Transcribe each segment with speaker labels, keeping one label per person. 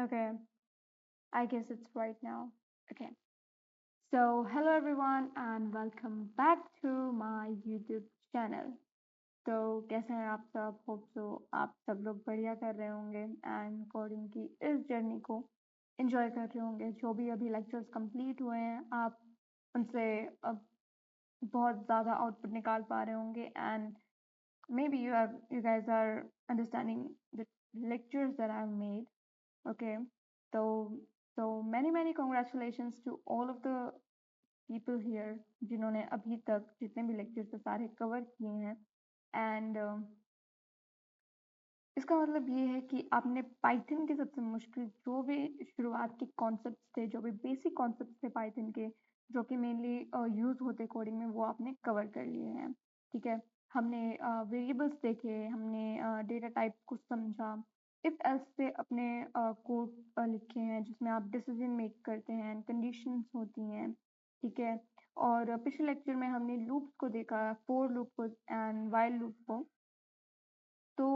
Speaker 1: Okay, I guess it's right now. Okay. So, hello everyone and welcome back to my YouTube channel. तो कैसे हैं आप सब? Hope so आप सब लोग बढ़िया कर रहे होंगे एंड कोडिंग की इस जर्नी को एंजॉय कर रहे होंगे। जो भी अभी लेक्चर्स कंप्लीट हुए हैं आप उनसे अब बहुत ज़्यादा आउटपुट निकाल पा रहे होंगे and maybe you guys are understanding the lectures that I've made. Okay, so many congratulations to all of the people here जिन्होंने अभी तक जितने भी lectures थे सारे cover किए हैं and इसका मतलब ये है कि आपने पाइथन के सबसे मुश्किल जो भी शुरुआत के कॉन्सेप्ट्स थे, जो भी बेसिक कॉन्सेप्ट्स थे पाइथन के, जो कि मेनली यूज होते कोडिंग में, वो आपने कवर कर लिए हैं। ठीक है, हमने वेरिएबल्स देखे, हमने डेटा टाइप को समझा, इफ एल्स से अपने कोड लिखे हैं जिसमें आप डिसीजन मेक करते हैं, कंडीशंस होती हैं। ठीक है, और पिछले लेक्चर में हमने लूप्स को देखा, फोर लूप को एंड वाइल लूप को। तो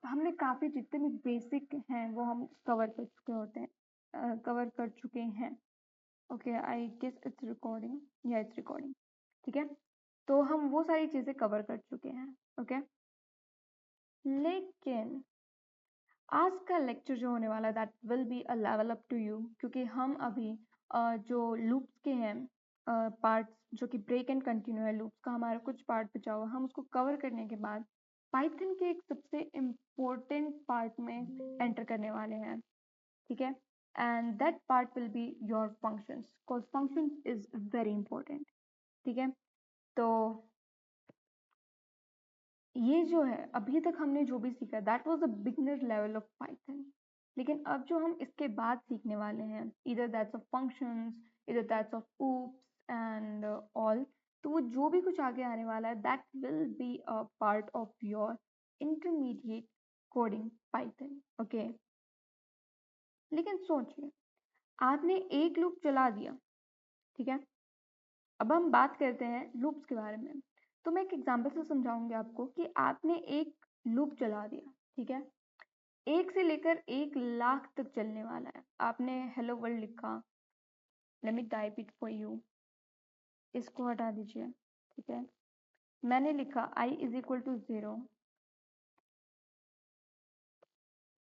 Speaker 1: हमने काफ़ी जितने भी बेसिक हैं वो हम कवर कर चुके होते हैं, कवर कर चुके हैं। Okay, I guess it's recording, या इट्स रिकॉर्डिंग। ठीक है, तो हम वो सारी चीज़ें कवर कर चुके हैं। ओके, लेकिन आज का लेक्चर जो होने वाला है that will be a level up to you, क्योंकि हम अभी जो लूप्स के हैं पार्ट्स, जो कि ब्रेक एंड कंटिन्यू है, लूप्स का हमारा कुछ पार्ट बचा हुआ, हम उसको कवर करने के बाद पाइथन के एक सबसे इम्पोर्टेंट पार्ट में एंटर करने वाले हैं। ठीक है, and that part will be your functions, because functions is very important. ठीक है, तो ये जो है अभी तक हमने जो भी सीखा that was a beginner level of Python, लेकिन अब जो हम इसके बाद सीखने वाले हैं इधर दैट्स ऑफ फंक्शंस, इधर that's of oops and all, तो वो जो भी कुछ आगे आने वाला है that will be a part of your intermediate coding Python. Okay, लेकिन सोचिए, आपने एक लूप चला दिया। ठीक है, अब हम बात करते हैं लूप्स के बारे में। तो मैं एक एग्जांपल से समझाऊंगी आपको कि आपने एक लूप चला दिया। ठीक है, 1 से लेकर 1 लाख तक चलने वाला है। आपने हेलो वर्ल्ड लिखा, let me type it for you, इसको हटा दीजिए। ठीक है, मैंने लिखा i is equal to 0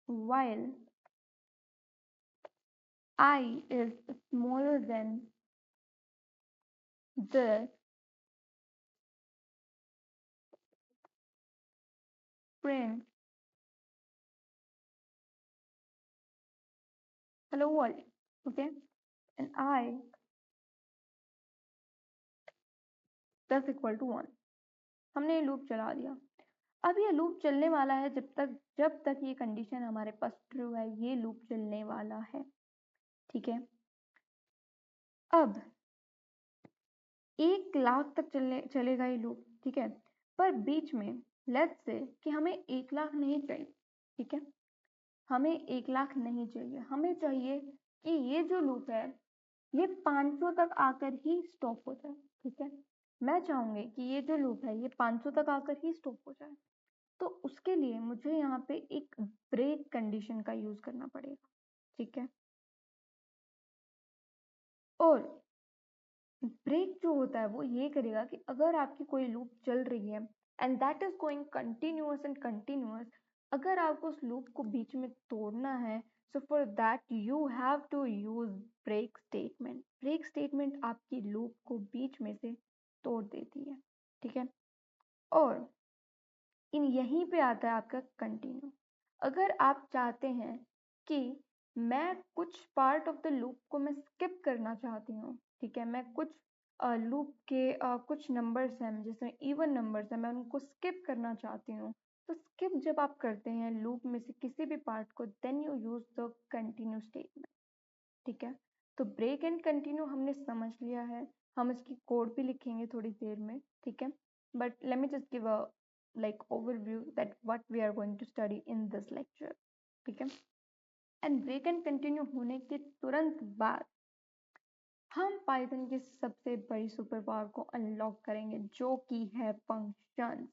Speaker 1: while I is smaller than the print hello world. Okay, and I plus equal to 1। हमने ये लूप चला दिया। अब ये लूप चलने वाला है जब तक ये कंडीशन हमारे पास ट्रू है, ये लूप चलने वाला है। ठीक है, अब 1 लाख तक चलेगा ये लूप। ठीक है, पर बीच में लेट्स से कि हमें 1 लाख नहीं चाहिए। ठीक है, हमें 1 लाख नहीं चाहिए, हमें चाहिए कि ये जो लूप है ये 500 तक आकर ही स्टॉप हो जाए। ठीक है, मैं चाहूंगी कि ये जो लूप है ये 500 तक आकर ही स्टॉप हो जाए। तो उसके लिए मुझे यहाँ पे एक ब्रेक कंडीशन का यूज करना पड़ेगा। ठीक है, और ब्रेक जो होता है वो ये करेगा कि अगर आपकी कोई लूप चल रही है and that is going continuous and continuous, अगर आपको उस लूप को बीच में तोड़ना है, so for that you have to use break statement. Break statement आपकी लूप को बीच में से तोड़ देती है। ठीक है, और इन यहीं पे आता है आपका कंटिन्यू। अगर आप चाहते हैं कि मैं कुछ पार्ट ऑफ द लूप को मैं स्किप करना चाहती हूँ, ठीक है, मैं कुछ लूप के कुछ नंबर्स हैं जिसमें इवन नंबर्स हैं, मैं उनको स्किप करना चाहती हूँ, तो स्किप जब आप करते हैं लूप में से किसी भी पार्ट को, then you use the continue statement. ठीक है, तो ब्रेक एंड कंटिन्यू हमने समझ लिया है, हम इसकी कोड भी लिखेंगे थोड़ी देर में। ठीक है, but let me just give a like overview that what we are going to study in this lecture। ठीक है, एंड ब्रेक एंड कंटिन्यू होने के तुरंत बाद हम पाइथन की सबसे बड़ी सुपर पावर को अनलॉक करेंगे, जो कि है फंक्शन।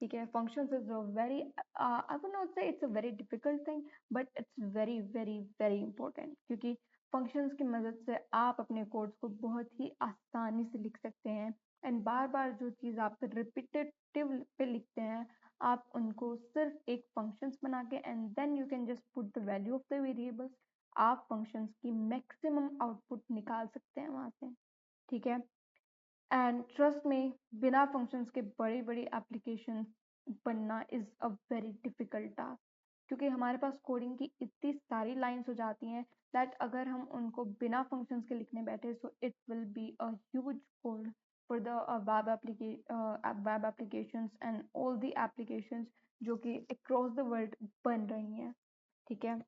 Speaker 1: ठीक है। Functions is a very, I would not say it's a very difficult thing, but it's very very very important, क्योंकि फंक्शंस की मदद से आप अपने कोड्स को बहुत ही आसानी से लिख सकते हैं। एंड बार बार जो चीज़ आप रिपीटेटिव पे लिखते हैं, आप उनको सिर्फ एक फंक्शंस बना के and then you can just put the value of the variables, आप फंक्शंस की मैक्सिमम आउटपुट निकाल सकते हैं वहाँ से। ठीक है। एंड ट्रस्ट में, बिना फंक्शंस के बड़ी बड़ी एप्लीकेशन बनना is a very difficult task, क्योंकि हमारे पास कोडिंग की इतनी सारी लाइंस हो जाती हैं दैट अगर हम उनको बिना फंक्शंस के लिखने बैठे, so it will be a huge code for the web applications and all the applications जो कि अक्रॉस द वर्ल्ड बन रही हैं। ठीक है।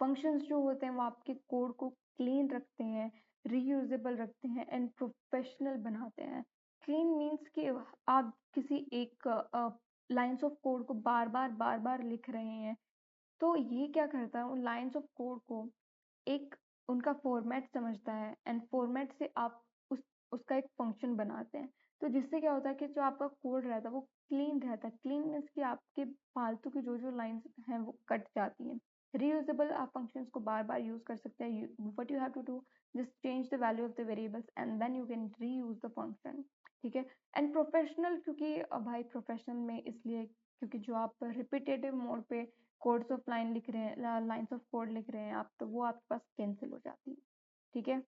Speaker 1: फंक्शंस जो होते हैं वो आपके कोड को क्लीन रखते हैं, रीयूजेबल रखते हैं एंड प्रोफेशनल बनाते हैं। क्लीन मीन्स कि आप किसी एक लाइंस ऑफ कोड को बार बार लिख रहे हैं, तो ये क्या करता है, उन लाइंस ऑफ कोड को एक उनका फॉर्मेट समझता है एंड फॉर्मेट से आप उसका एक फंक्शन बनाते हैं। तो जिससे क्या होता है कि जो आपका कोड रहता है वो क्लीन रहता है। क्लीन मीन्स कि आपके फालतू की जो लाइंस हैं वो कट जाती हैं। रीयूजेबल, आप फंक्शंस को बार बार यूज कर सकते हैं। What you have to do, just change the value of the variables and then you can reuse the function. ठीक है। एंड प्रोफेशनल, क्योंकि भाई प्रोफेशनल में इसलिए क्योंकि जो आप रिपीटेटिव मोड पे कोड्स ऑफ लाइन लिख रहे हैं, लाइंस ऑफ कोड लिख रहे हैं आप, तो वो आपके पास कैंसिल हो जाती है। ठीक है।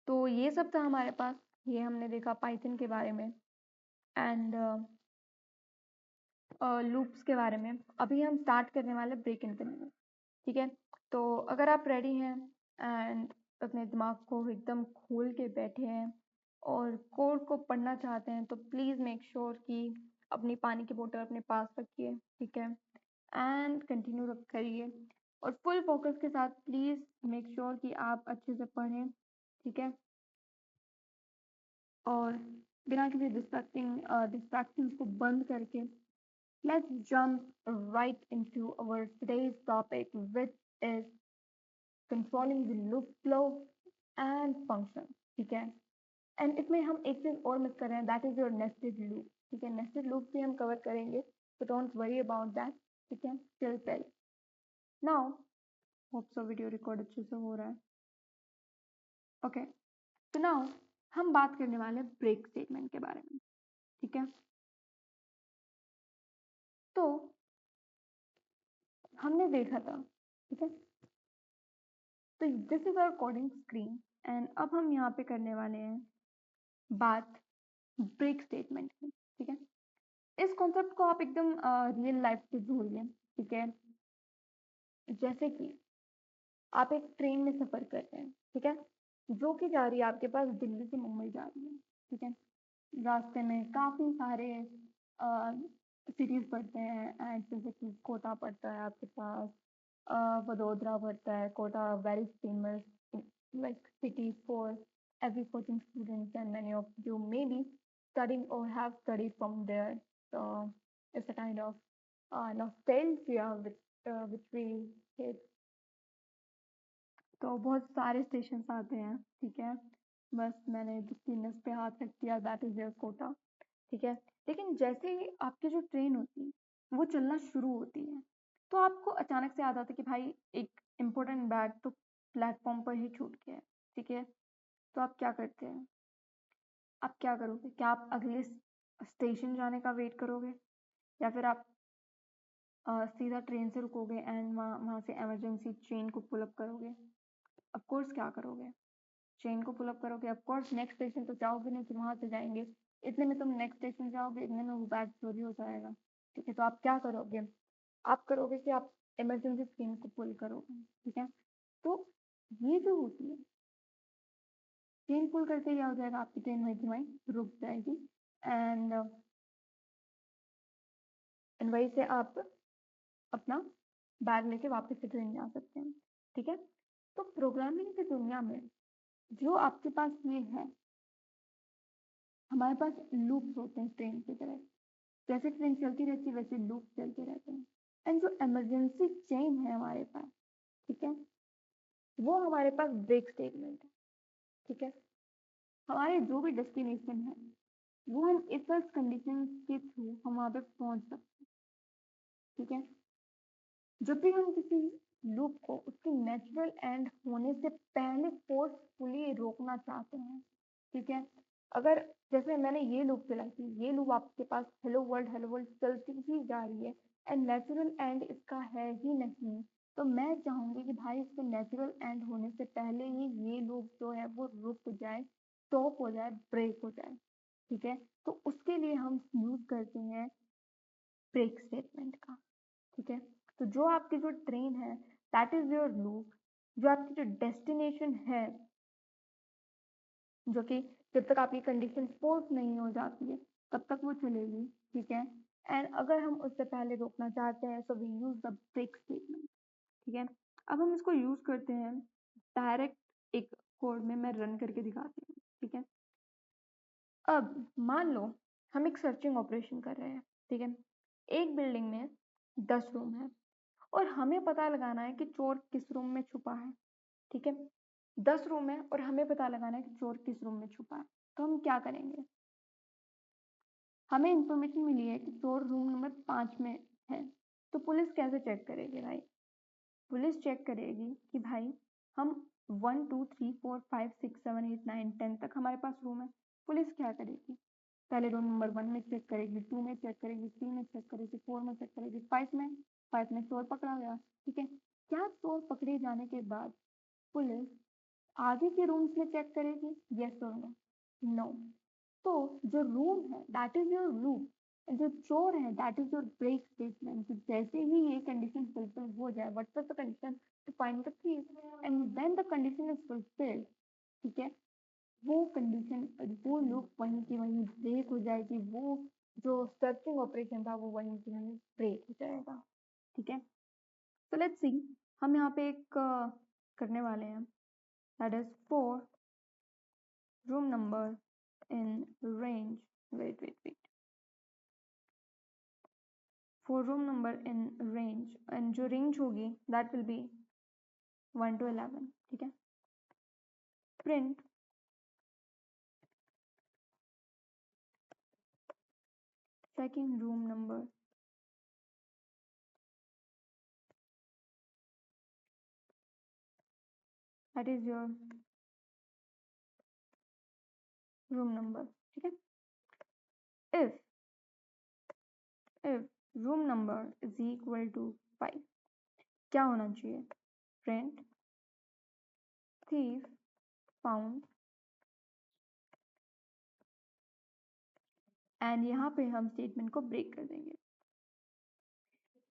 Speaker 1: तो ये सब था हमारे पास, ये हमने देखा पाइथन के बारे में एंड लूप्स के बारे में। अभी हम स्टार्ट करने वाले ब्रेक इंक्रीमेंट। ठीक है। तो अगर आप रेडी हैं एंड अपने दिमाग को एकदम खोल के बैठे हैं और कोड को पढ़ना चाहते हैं, तो प्लीज़ मेक श्योर कि अपनी पानी की बोतल अपने पास रखिए। ठीक है। एंड कंटिन्यू करिए और फुल फोकस के साथ प्लीज़ मेक श्योर कि आप अच्छे से पढ़ें। ठीक है। और बिना किसी डिस्ट्रैक्शंस को बंद करके let's jump right into our today's topic, which is controlling the loop flow and function. ठीक है। एंड इसमें हम एक चीज और मिस कर रहे हैं, that is your nested loop. ठीक है। नेस्टेड लूप भी हम कवर करेंगे, so don't worry about that. ठीक है। still pay now, hope so video record अच्छे से हो रहा है। ओके। तो नाउ हम बात करने वाले हैं ब्रेक स्टेटमेंट के बारे में। ठीक है। तो हमने देखा था, ठीक है, तो this is our coding screen and अब हम यहाँ पे करने वाले हैं बात ब्रेक स्टेटमेंट की। ठीक है। इस कॉन्सेप्ट को आप एकदम रियल लाइफ से जोड़िए। ठीक है। जैसे कि आप एक ट्रेन में सफर कर रहे हैं, ठीक है, जो कि जा रही है आपके पास दिल्ली से मुंबई जा रही है। ठीक है। रास्ते में काफी सारे सिटीज पड़ते हैं एंड जैसे कि कोटा पड़ता है आपके पास, वडोदरा पड़ता है। Kota very famous like city for every coaching students and many of you may be studying or have studied from there. So it's a kind of nostalgia which we hit. तो बहुत सारे स्टेशन आते हैं। ठीक है। बस मैंने नस पे हाथ रख दिया, दैट इज योर कोटा। ठीक है। लेकिन जैसे ही आपकी जो ट्रेन होती है वो चलना शुरू होती है, तो आपको अचानक से याद आता है कि भाई एक इम्पोर्टेंट बैग तो प्लेटफॉर्म पर ही छूट गया है। ठीक है। तो आप क्या करते हैं, आप क्या करोगे? क्या आप अगले स्टेशन जाने का वेट करोगे, या फिर आप सीधा ट्रेन से रुकोगे एंड वहाँ से इमरजेंसी ट्रेन को पुल अप करोगे? ऑफ कोर्स क्या करोगे, ट्रेन को पुल अप करोगे। ऑफ कोर्स नेक्स्ट स्टेशन तो जाओगे नहीं कि वहां से जाएंगे, इतने में तुम नेक्स्ट स्टेशन जाओगे, इतने में वो बैग चोरी हो जाएगा। ठीक है। तो आप क्या करोगे, आप करोगे कि आप इमरजेंसी ट्रेन को पुल करोगे। ठीक है। तो ये जो होती है, ट्रेन पुल करते क्या हो जाएगा, आपकी ट्रेन वहीं की वहीं रुक जाएगी एंड वहीं से आप अपना बैग लेके वापस से ट्रेन में आ सकते हैं। ठीक है। तो प्रोग्रामिंग की दुनिया में जो आपके पास ये है, हमारे पास लूप्स होते हैं ट्रेन की तरह। जैसे ट्रेन चलती रहती है वैसे लूप चलते रहते हैं। एंड जो इमरजेंसी चेन है हमारे पास, ठीक है, वो हमारे पास ब्रेक स्टेटमेंट है। ठीक है। हमारे जो भी डेस्टिनेशन है वो हम इफ एल्स कंडीशन के थ्रू हम वहां पे पहुंच सकते हैं। ठीक है, जब भी हम किसी लूप को उसके नेचुरल एंड होने से पहले फोर्सफुली रोकना चाहते हैं, ठीक है, अगर जैसे मैंने ये लूप चलाई थी, ये लूप आपके पास हेलो वर्ल्ड चलती ही जा रही है एंड नेचुरल एंड इसका है ही नहीं, तो मैं चाहूंगी कि भाई इसके नेचुरल एंड होने से पहले ही ये लूप जो है वो रुक जाए, स्टॉप हो जाए, ब्रेक हो जाए। ठीक है, तो उसके लिए हम यूज करते हैं ब्रेक स्टेटमेंट का। ठीक है, तो जो आपकी जो ट्रेन है दैट इज योर लूप, जो आपकी जो डेस्टिनेशन है, जो कि जब तक आपकी कंडीशन फोर्स नहीं हो जाती है तब तक वो चलेगी। ठीक है, एंड अगर हम उससे पहले रोकना चाहते हैं so we use the break statement. ठीक है, अब हम इसको यूज करते हैं डायरेक्ट एक कोड में, मैं रन करके दिखाती हूँ। ठीक है, अब मान लो हम एक सर्चिंग ऑपरेशन कर रहे हैं। ठीक है, एक बिल्डिंग में 10 रूम है और हमें पता लगाना है कि चोर किस रूम में छुपा है। ठीक है, 10 रूम है और हमें पता लगाना है कि चोर किस रूम में छुपा है। तो हम क्या करेंगे, हमें इंफॉर्मेशन मिली है कि चोर रूम नंबर 5 में है, तो पुलिस कैसे चेक करेगी भाई, पुलिस चेक करेगी कि भाई हम 1 2 3 4 5 6 7 8 9 10 तक हमारे पास रूम है। पुलिस क्या करेगी, पहले रूम नंबर 1 में चेक करेगी, 2 में चेक करेगी, 3 में चेक करेगी, 4 में चेक करेगी, 5 में चोर पकड़ा गया। ठीक है, क्या चोर पकड़े जाने के बाद पुलिस आगे के रूम्स में चेक करेगी, यस और नो? नो। तो जो रूम है दैट इज योर लूप, जो चोर है that is your break statement. तो जैसे ही ये कंडीशन फुलफिल हो जाए, what's the condition, to find the thief, and when the condition is fulfilled, ठीक है, वो कंडीशन, वो लूप वहीं की वहीं ब्रेक हो जाएगी, वो जो सर्चिंग ऑपरेशन था वो वहीं की वहीं ब्रेक हो जाएगा। ठीक है, तो लेट्स सी, हम यहाँ पे एक करने वाले हैं that is for room number in range, wait for room number in range, and जो रेंज होगी दैट विल बी 1 to 11। ठीक है, print checking room number, that is your room number. ठीक है, if room number is equal to 5, क्या होना चाहिए, print thief found, and यहाँ पे हम स्टेटमेंट को ब्रेक कर देंगे,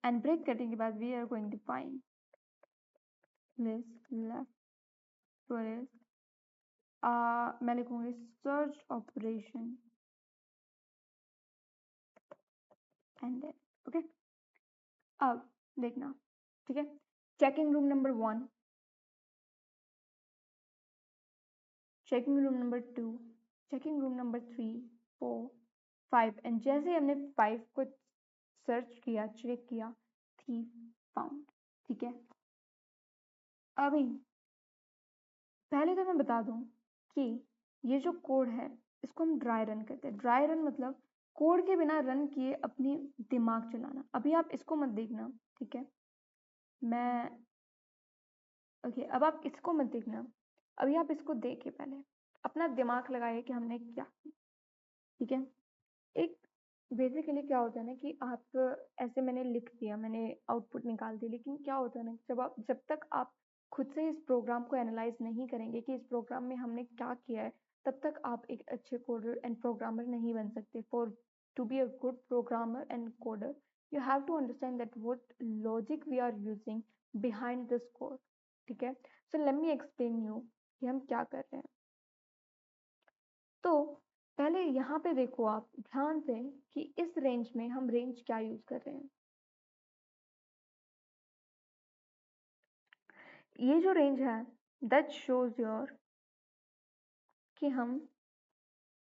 Speaker 1: एंड ब्रेक करने के बाद we are going to find list left police, मैं लिखूंगी search operation and then okay. अब देखना, ठीक है, checking room number 1, checking room number 2, checking room number 3 4 5, and जैसे हमने 5 को सर्च किया, चेक किया, thief found। ठीक है, अभी पहले तो मैं बता दूं कि ये जो कोड है इसको हम ड्राई रन करते हैं। ड्राई रन मतलब कोड के बिना रन किए अपनी दिमाग चलाना। अभी आप इसको मत देखना, ठीक है, मैं ओके, अब आप इसको मत देखना, अभी आप इसको देखिए, पहले अपना दिमाग लगाइए कि हमने क्या किया। ठीक है, एक बेसिकली क्या होता है ना कि आप ऐसे मैंने लिख दिया, मैंने आउटपुट निकाल दी, लेकिन क्या होता है ना, जब तक आप खुद से इस प्रोग्राम को एनालाइज नहीं करेंगे कि इस प्रोग्राम में हमने क्या किया है, तब तक आप एक अच्छे कोडर एंड प्रोग्रामर नहीं बन सकते। For to be a good programmer and coder you have to understand that what logic we are using behind this code. ठीक है, so let me explain you कि हम क्या कर रहे हैं। तो पहले यहाँ पे देखो आप ध्यान से कि इस रेंज में हम रेंज क्या यूज कर रहे हैं। ये जो रेंज है दैट शोज योर कि हम,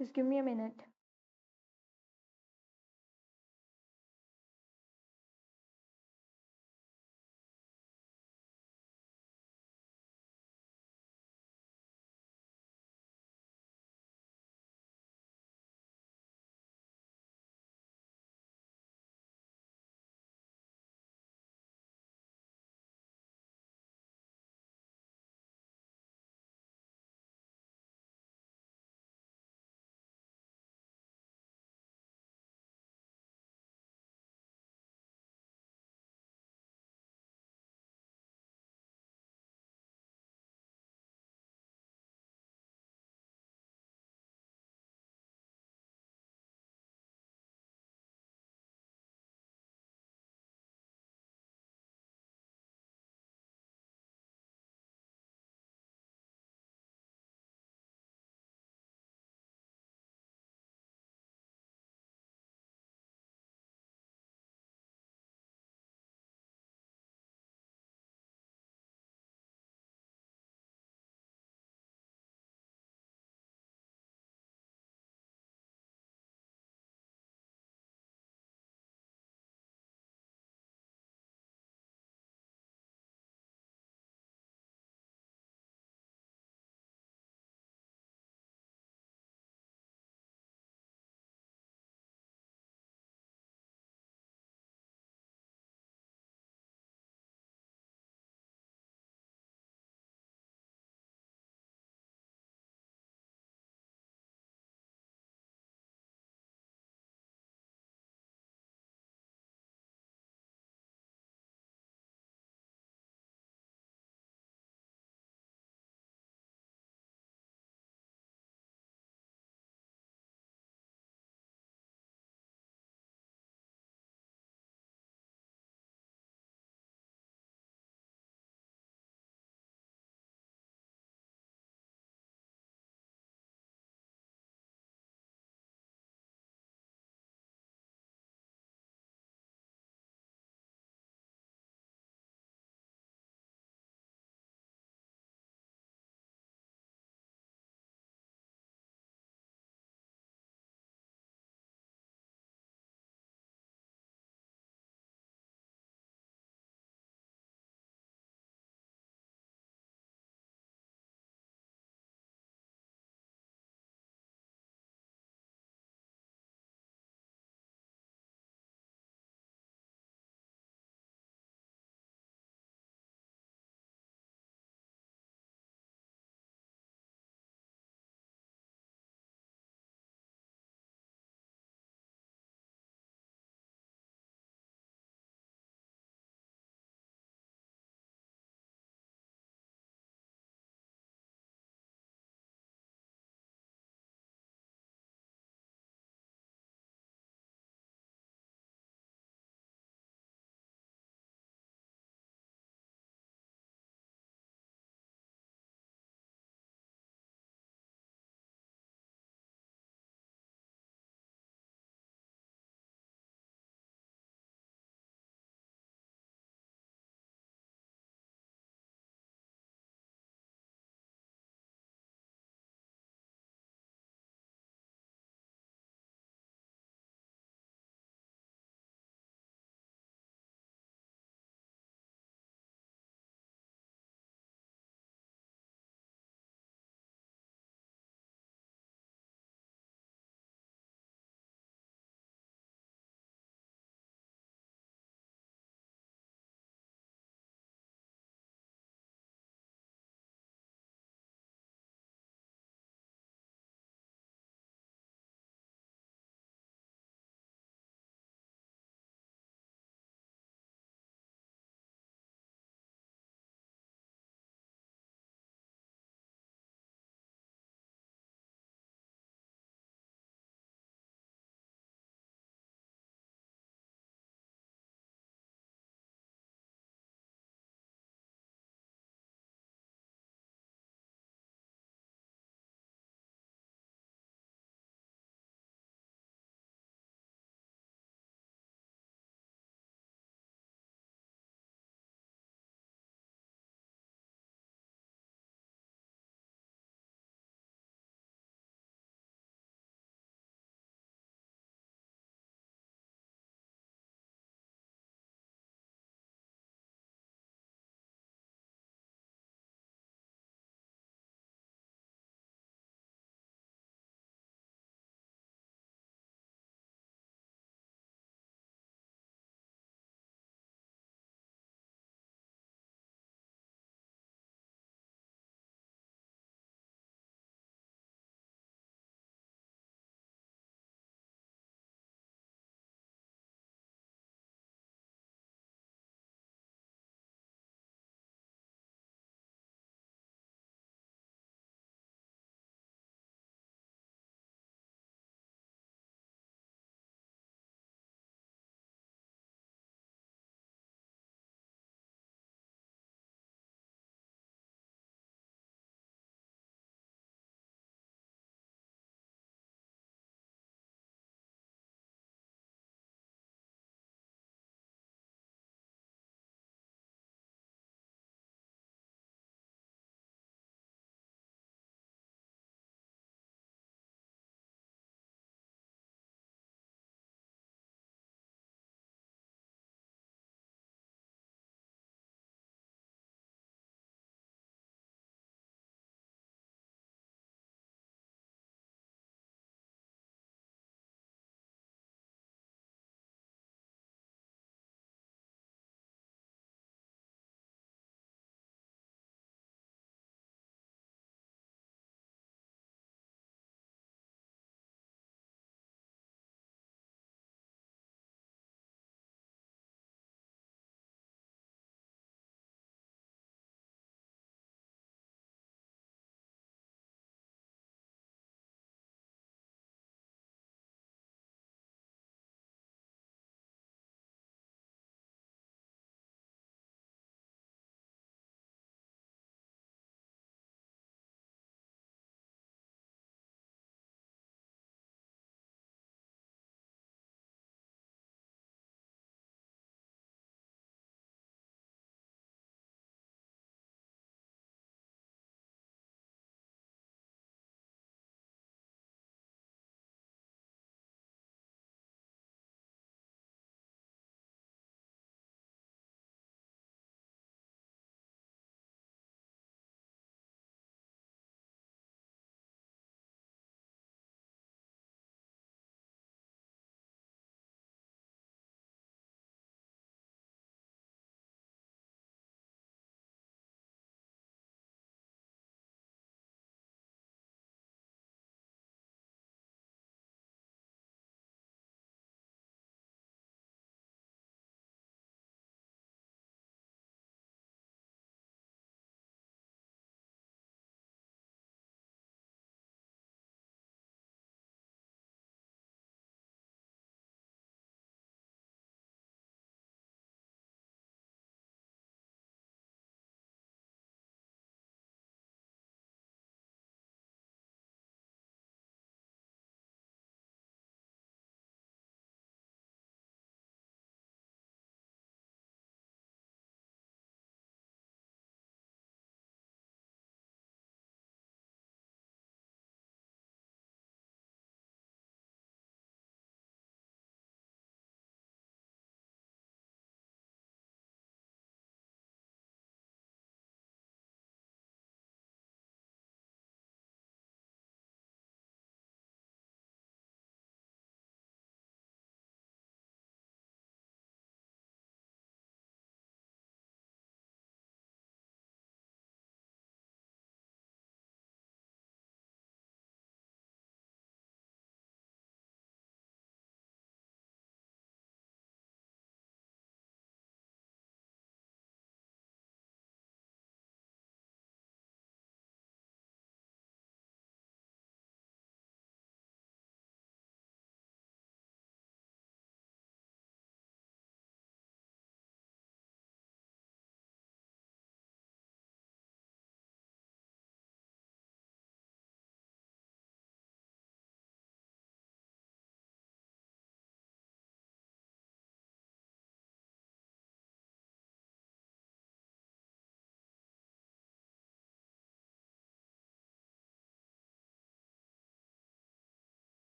Speaker 1: just give me a minute,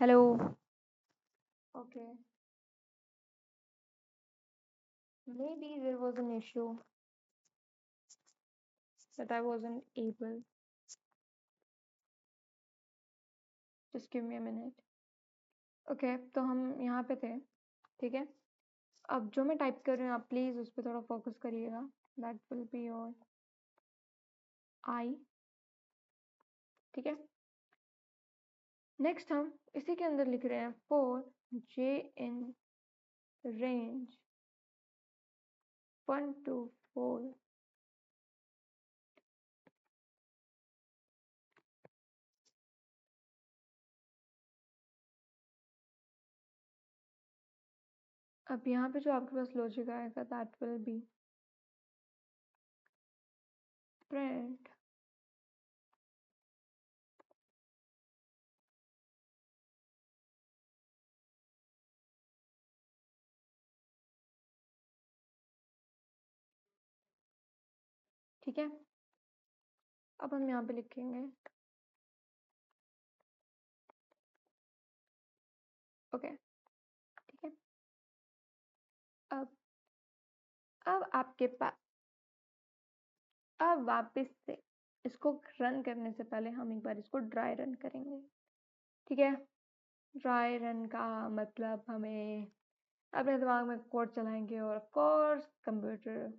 Speaker 1: hello. Okay. Maybe there was an issue that I wasn't able. Just give me a minute. Okay, तो हम यहाँ पे थे, ठीक है. अब जो मैं टाइप कर रही हूँ आप प्लीज उस पर थोड़ा फोकस करिएगा. दैट विल बी योर आई. ठीक है. नेक्स्ट हम इसी के अंदर लिख रहे हैं for J in range 1 to 4. अब यहाँ पे जो आपके पास लॉजिक आएगा दैट विल बी प्रिंट ठीक है. अब हम यहाँ पे लिखेंगे ओके. ठीक है. अब अब आपके पास अब वापस से इसको रन करने से पहले हम एक बार इसको ड्राई रन करेंगे. ठीक है. ड्राई रन का मतलब हमें अपने दिमाग में कोड चलाएंगे और ऑफ कोर्स कंप्यूटर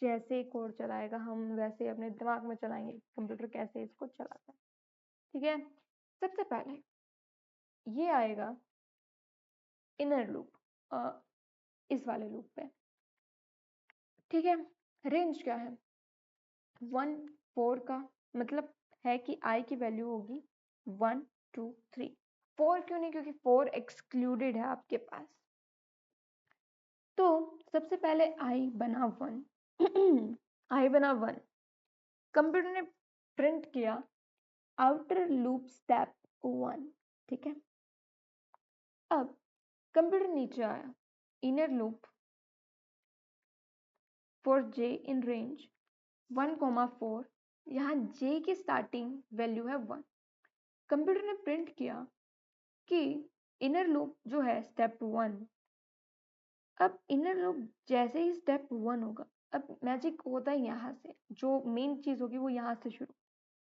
Speaker 1: जैसे ही कोड चलाएगा हम वैसे ही अपने दिमाग में चलाएंगे कंप्यूटर कैसे इसको चलाता है. ठीक है. सबसे पहले ये आएगा इनर लूप इस वाले लूप पे. ठीक है. रेंज क्या है 1 4 का मतलब है कि आई की वैल्यू होगी 1 2 3. 4 क्यों नहीं क्योंकि 4 एक्सक्लूडेड है आपके पास. तो सबसे पहले आई बना 1 आई बना 1. कंप्यूटर ने प्रिंट किया आउटर लूप स्टेप 1. ठीक है. अब कंप्यूटर नीचे आया inner loop for J in range 1,4. यहाँ जे की स्टार्टिंग वैल्यू है 1. कंप्यूटर ने प्रिंट किया कि इनर लूप जो है स्टेप 1. अब इनर लूप जैसे ही स्टेप 1 होगा अब मैजिक होता है यहाँ से जो मेन चीज होगी वो यहाँ से शुरू.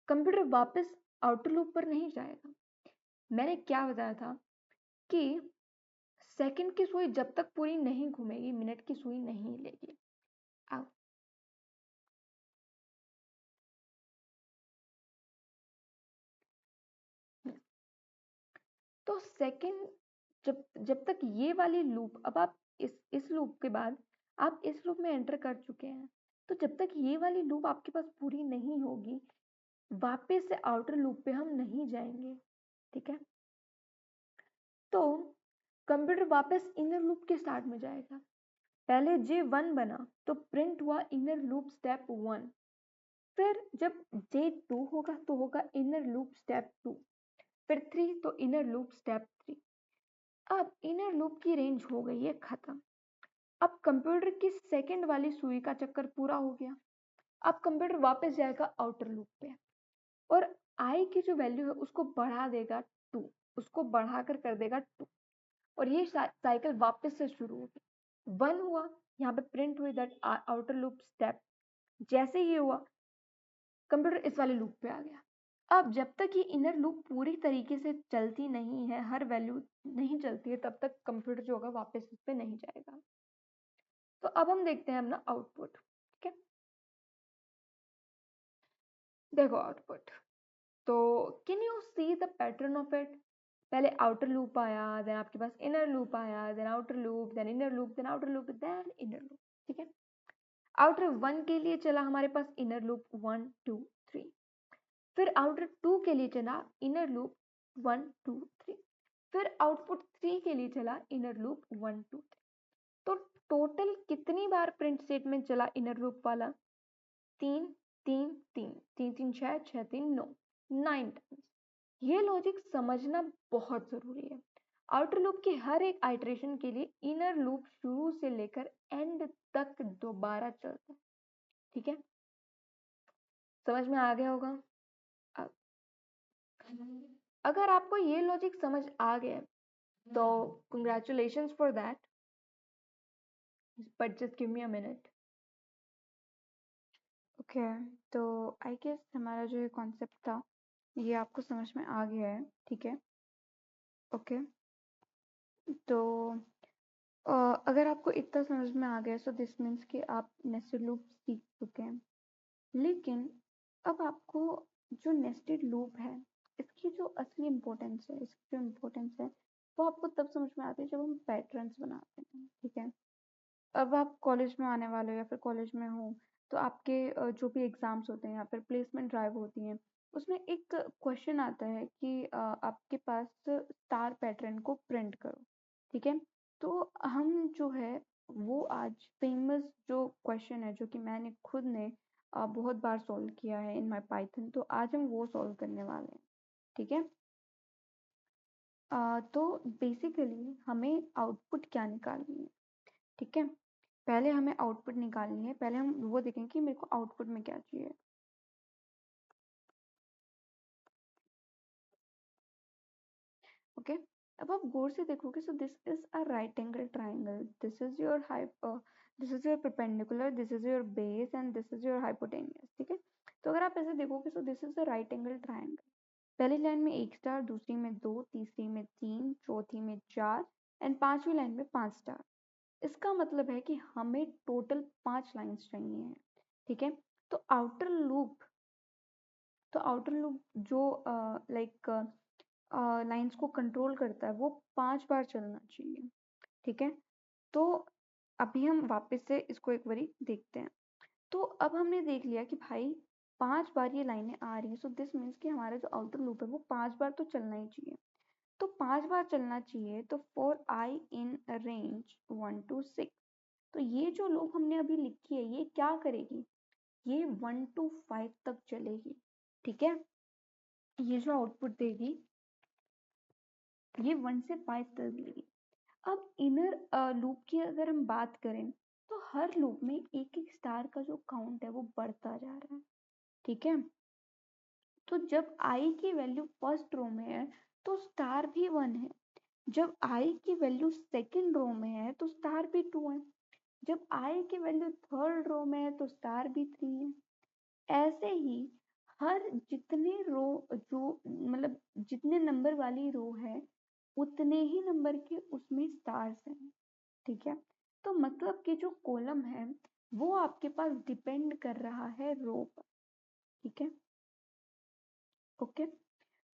Speaker 1: कंप्यूटर वापस आउटर लूप पर नहीं जाएगा. मैंने क्या बताया था कि सेकंड की सुई जब तक पूरी नहीं घूमेगी मिनट की सुई नहीं लेगी. आओ. तो सेकंड जब जब तक ये वाली लूप अब आप इस लूप के बाद आप इस लूप में एंटर कर चुके हैं तो जब तक ये वाली लूप आपके पास पूरी नहीं होगी वापस से आउटर लूप पे हम नहीं जाएंगे. ठीक है. तो कंप्यूटर वापस इनर लूप के स्टार्ट में जाएगा. पहले J1 बना तो प्रिंट हुआ इनर लूप स्टेप 1. फिर जब J2 होगा तो होगा इनर लूप स्टेप 2. फिर 3 तो इनर लूप स्टेप 3. अब इनर लूप की रेंज हो गई है खत्म. अब कंप्यूटर की सेकंड वाली सुई का चक्कर पूरा हो गया. अब कंप्यूटर वापस जाएगा आउटर लूप पे और आई की जो वैल्यू है उसको बढ़ा देगा 2. उसको बढ़ाकर कर देगा 2 और ये साइकिल वापस से शुरू होगी. 1 हुआ यहाँ पे प्रिंट हुई दैट आउटर लूप स्टेप. जैसे ये हुआ कंप्यूटर इस वाले लूप पे आ गया. अब जब तक ये इनर लूप पूरी तरीके से चलती नहीं है हर वैल्यू नहीं चलती है तब तक कंप्यूटर जो होगा वापस इस पे नहीं जाएगा. तो अब हम देखते हैं अपना आउटपुट. ठीक है. देखो आउटपुट तो can you see the pattern of it. पहले आउटर लूप आया देन आपके पास इनर लूप आया then outer loop then inner loop then outer loop then inner loop. ठीक है. आउटर 1 के लिए चला हमारे पास इनर लूप 1 2 3. फिर आउटर 2 के लिए चला इनर लूप 1 2 3. फिर आउटपुट 3 के लिए चला इनर लूप 1 2 3. तो टोटल कितनी बार प्रिंट स्टेटमेंट चला इनर लूप वाला 3 3 3 3 3 6 6 3 9 9 टाइम्स. ये लॉजिक समझना बहुत जरूरी है. आउटर लूप के हर एक आइटरेशन के लिए इनर लूप शुरू से लेकर एंड तक दोबारा चलता है. ठीक है. समझ में आ गया होगा. अब अगर आपको ये लॉजिक समझ आ गया तो congratulations for that, but just give me a minute. Okay, तो आई गेस हमारा जो ये कॉन्सेप्ट था ये आपको समझ में आ गया है, ठीक है। ओके, तो अगर आपको इतना समझ में आ गया सो दिस मीन्स कि आप नेस्टेड लूप सीख चुके हैं। लेकिन अब आपको जो नेस्टेड लूप है इसकी जो असली इम्पोर्टेंस है, इसकी जो इम्पोर्टेंस है वो आपको तब समझ में आती है जब हम पैटर्न्स बनाते हैं, ठीक है। अब आप कॉलेज में आने वाले हो या फिर कॉलेज में हो तो आपके जो भी एग्जाम्स होते हैं या फिर प्लेसमेंट ड्राइव होती हैं उसमें एक क्वेश्चन आता है कि आपके पास स्टार पैटर्न को प्रिंट करो, ठीक है। तो हम जो है वो आज फेमस जो क्वेश्चन है जो कि मैंने खुद ने बहुत बार सॉल्व किया है इन माय पाइथन, तो आज हम वो सॉल्व करने वाले हैं, ठीक है। तो बेसिकली हमें आउटपुट क्या निकालनी है, ठीक है। पहले हमें आउटपुट निकालनी है, पहले हम वो देखेंगे कि मेरे को आउटपुट में क्या चाहिए। ओके, अब आप गौर से देखोगे so this is a right angle triangle, this is your this is your perpendicular, this is your base and this is your hypotenuse, ठीक है। तो अगर आप ऐसे देखोगे so this is a right angle triangle. पहली लाइन में एक स्टार, दूसरी में दो, तीसरी में तीन, चौथी में चार एंड पांचवी लाइन में पांच स्टार। इसका मतलब है कि हमें टोटल 5 लाइंस चाहिए हैं, ठीक है। तो आउटर लूप जो लाइक लाइंस को कंट्रोल करता है वो 5 बार चलना चाहिए, ठीक है। तो अभी हम वापस से इसको एक बारी देखते हैं। तो अब हमने देख लिया कि भाई 5 बार ये लाइनें आ रही हैं, सो दिस मीन्स कि हमारा जो आउटर लूप है वो 5 बार तो चलना ही चाहिए। तो 5 बार चलना चाहिए, तो for I in range 1 to 6, तो ये जो लूप हमने अभी लिखी है ये क्या करेगी, ये 1 to 5 तक चलेगी, ठीक है। ये जो आउटपुट देगी ये 1 से 5 तक देगी। अब इनर लूप की अगर हम बात करें तो हर लूप में एक एक स्टार का जो काउंट है वो बढ़ता जा रहा है, ठीक है। तो जब आई की वैल्यू फर्स्ट रो में है तो स्टार भी 1 है, जब आई की वैल्यू सेकंड रो में है तो स्टार भी 2 है, जब आई की वैल्यू थर्ड रो में है तो स्टार भी 3 है। ऐसे ही हर जितने रो जो मतलब जितने नंबर वाली रो है उतने ही नंबर के उसमें स्टार्स हैं, ठीक है। तो मतलब कि जो कॉलम है वो आपके पास डिपेंड कर रहा है रो पर, ठीक है। ओके,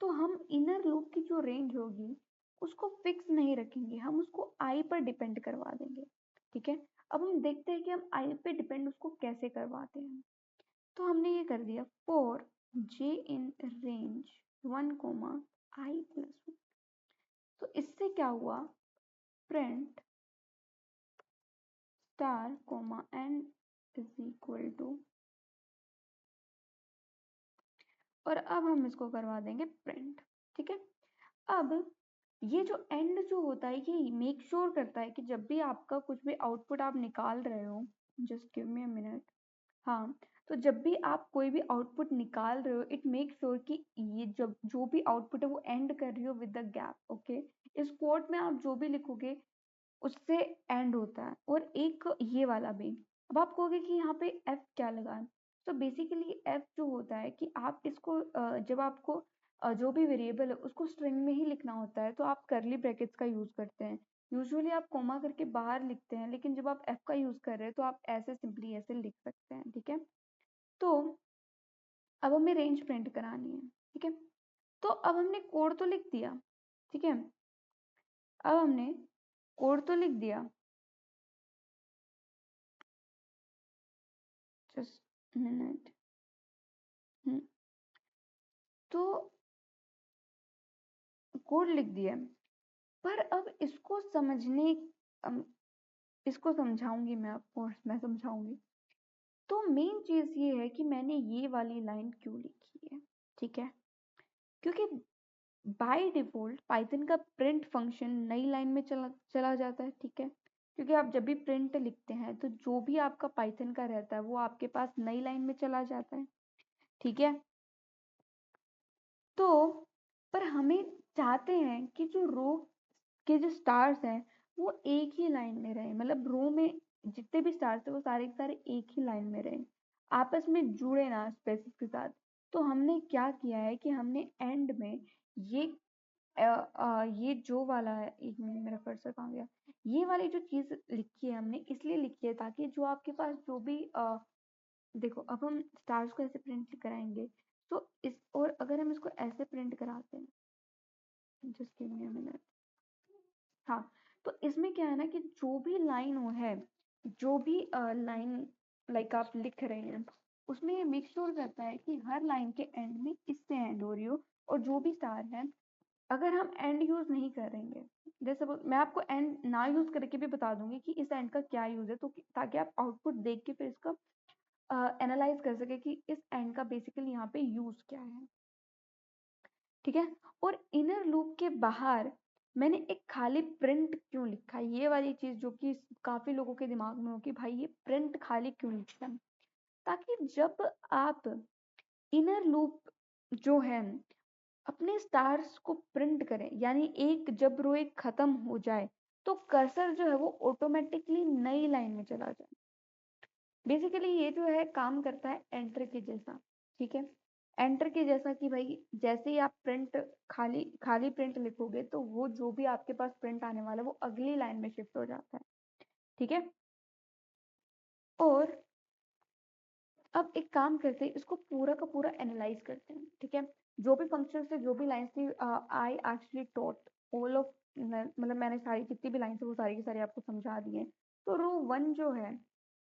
Speaker 1: तो हम इनर लूप की जो रेंज होगी उसको फिक्स नहीं रखेंगे, हम उसको आई पर डिपेंड करवा देंगे, ठीक है। अब हम देखते हैं कि हम आई पे डिपेंड उसको कैसे करवाते हैं। तो हमने ये कर दिया फॉर जे इन रेंज 1 आई+1। तो इससे क्या हुआ, print star n is equal to, और अब हम इसको करवा देंगे प्रिंट, ठीक है। अब ये जो एंड जो होता है ये मेक श्योर करता है कि जब भी आपका कुछ भी आउटपुट आप निकाल रहे हो, just give me a minute, हाँ, तो जब भी आप कोई भी आउटपुट निकाल रहे हो इट मेक श्योर कि ये जब जो भी आउटपुट है वो एंड कर रही हो विद द गैप, ओके। इस कोड में आप जो भी लिखोगे उससे एंड होता है, और एक ये वाला भी। अब आप कहोगे कि यहाँ पे एफ क्या लगा है, तो बेसिकली एफ जो होता है कि आप इसको जब आपको जो भी वेरिएबल है उसको स्ट्रिंग में ही लिखना होता है तो आप करली ब्रैकेट्स का यूज करते हैं। यूजुअली आप कोमा करके बाहर लिखते हैं, लेकिन जब आप एफ का यूज कर रहे हैं तो आप ऐसे सिंपली ऐसे लिख सकते हैं, ठीक है। तो अब हमें रेंज प्रिंट करानी है, ठीक है। तो अब हमने कोड तो लिख दिया, ठीक है। अब हमने कोड तो लिख दिया, जस्ट मिनट। तो कोड लिख दिया, पर अब इसको समझने अम, इसको समझाऊंगी मैं आपको, मैं समझाऊंगी। तो मेन चीज ये है कि मैंने ये वाली लाइन क्यों लिखी है, ठीक है। क्योंकि बाय डिफॉल्ट पाइथन का प्रिंट फंक्शन नई लाइन में चला चला जाता है, ठीक है। क्योंकि आप जब भी प्रिंट लिखते हैं तो जो भी आपका पाइथन का रहता है वो आपके पास नई लाइन में चला जाता है, ठीक है। तो पर हमें चाहते हैं कि जो रो के जो स्टार्स हैं वो एक ही लाइन में रहे, मतलब रो में जितने भी स्टार्स है वो सारे के सारे एक ही लाइन में रहे, आपस में जुड़े ना स्पेसिस के साथ। तो हमने क्या किया है कि हमने एंड में ये ये जो वाला है, एक मिनट मेरा कर्सर कहाँ गया, ये वाली जो चीज लिखी है हमने इसलिए लिखी है ताकि जो आपके पास जो भी देखो अब हम स्टार्स को ऐसे प्रिंट कराएंगे, तो इस और अगर हम इसको ऐसे प्रिंट कराते हैं, just give me a minute. हाँ, तो इसमें क्या है ना कि जो भी लाइन हो है, जो भी लाइन लाइक आप लिख रहे हैं, उसमें ये मेक श्योर करता है कि हर लाइन के एंड में इससे एंड हो रही हो। और जो भी स्टार है, अगर हम एंड यूज नहीं करेंगे, जैसे मैं आपको एंड ना यूज करके भी बता दूंगी कि इस एंड का क्या यूज है, तो ताकि आप आउटपुट देख के फिर इसका एनालाइज कर सके कि इस एंड का बेसिकली यहाँ पे यूज क्या है। ठीक है। और इनर लूप के बाहर मैंने एक खाली प्रिंट क्यों लिखा है, ये वाली चीज जो कि काफी लोगों के दिमाग में हो कि भाई ये प्रिंट खाली क्यों लिखा है, ताकि जब आप इनर लूप जो है अपने स्टार्स को प्रिंट करें, यानी एक जब रो एक खत्म हो जाए तो कर्सर जो है वो ऑटोमेटिकली नई लाइन में चला जाए। बेसिकली ये जो है काम करता है एंटर के जैसा। ठीक है। एंटर के जैसा कि भाई जैसे ही आप प्रिंट खाली खाली प्रिंट लिखोगे तो वो जो भी आपके पास प्रिंट आने वाला है वो अगली लाइन में शिफ्ट हो जाता है। ठीक है। और अब एक काम करते हैं, इसको पूरा का पूरा एनालाइज करते हैं। ठीक है। जो भी फंक्शन से जो भी लाइंस थी, I actually taught all of, मतलब मैंने सारी जितनी भी लाइंस है वो सारी की सारी आपको समझा दी है। तो रो वन जो है,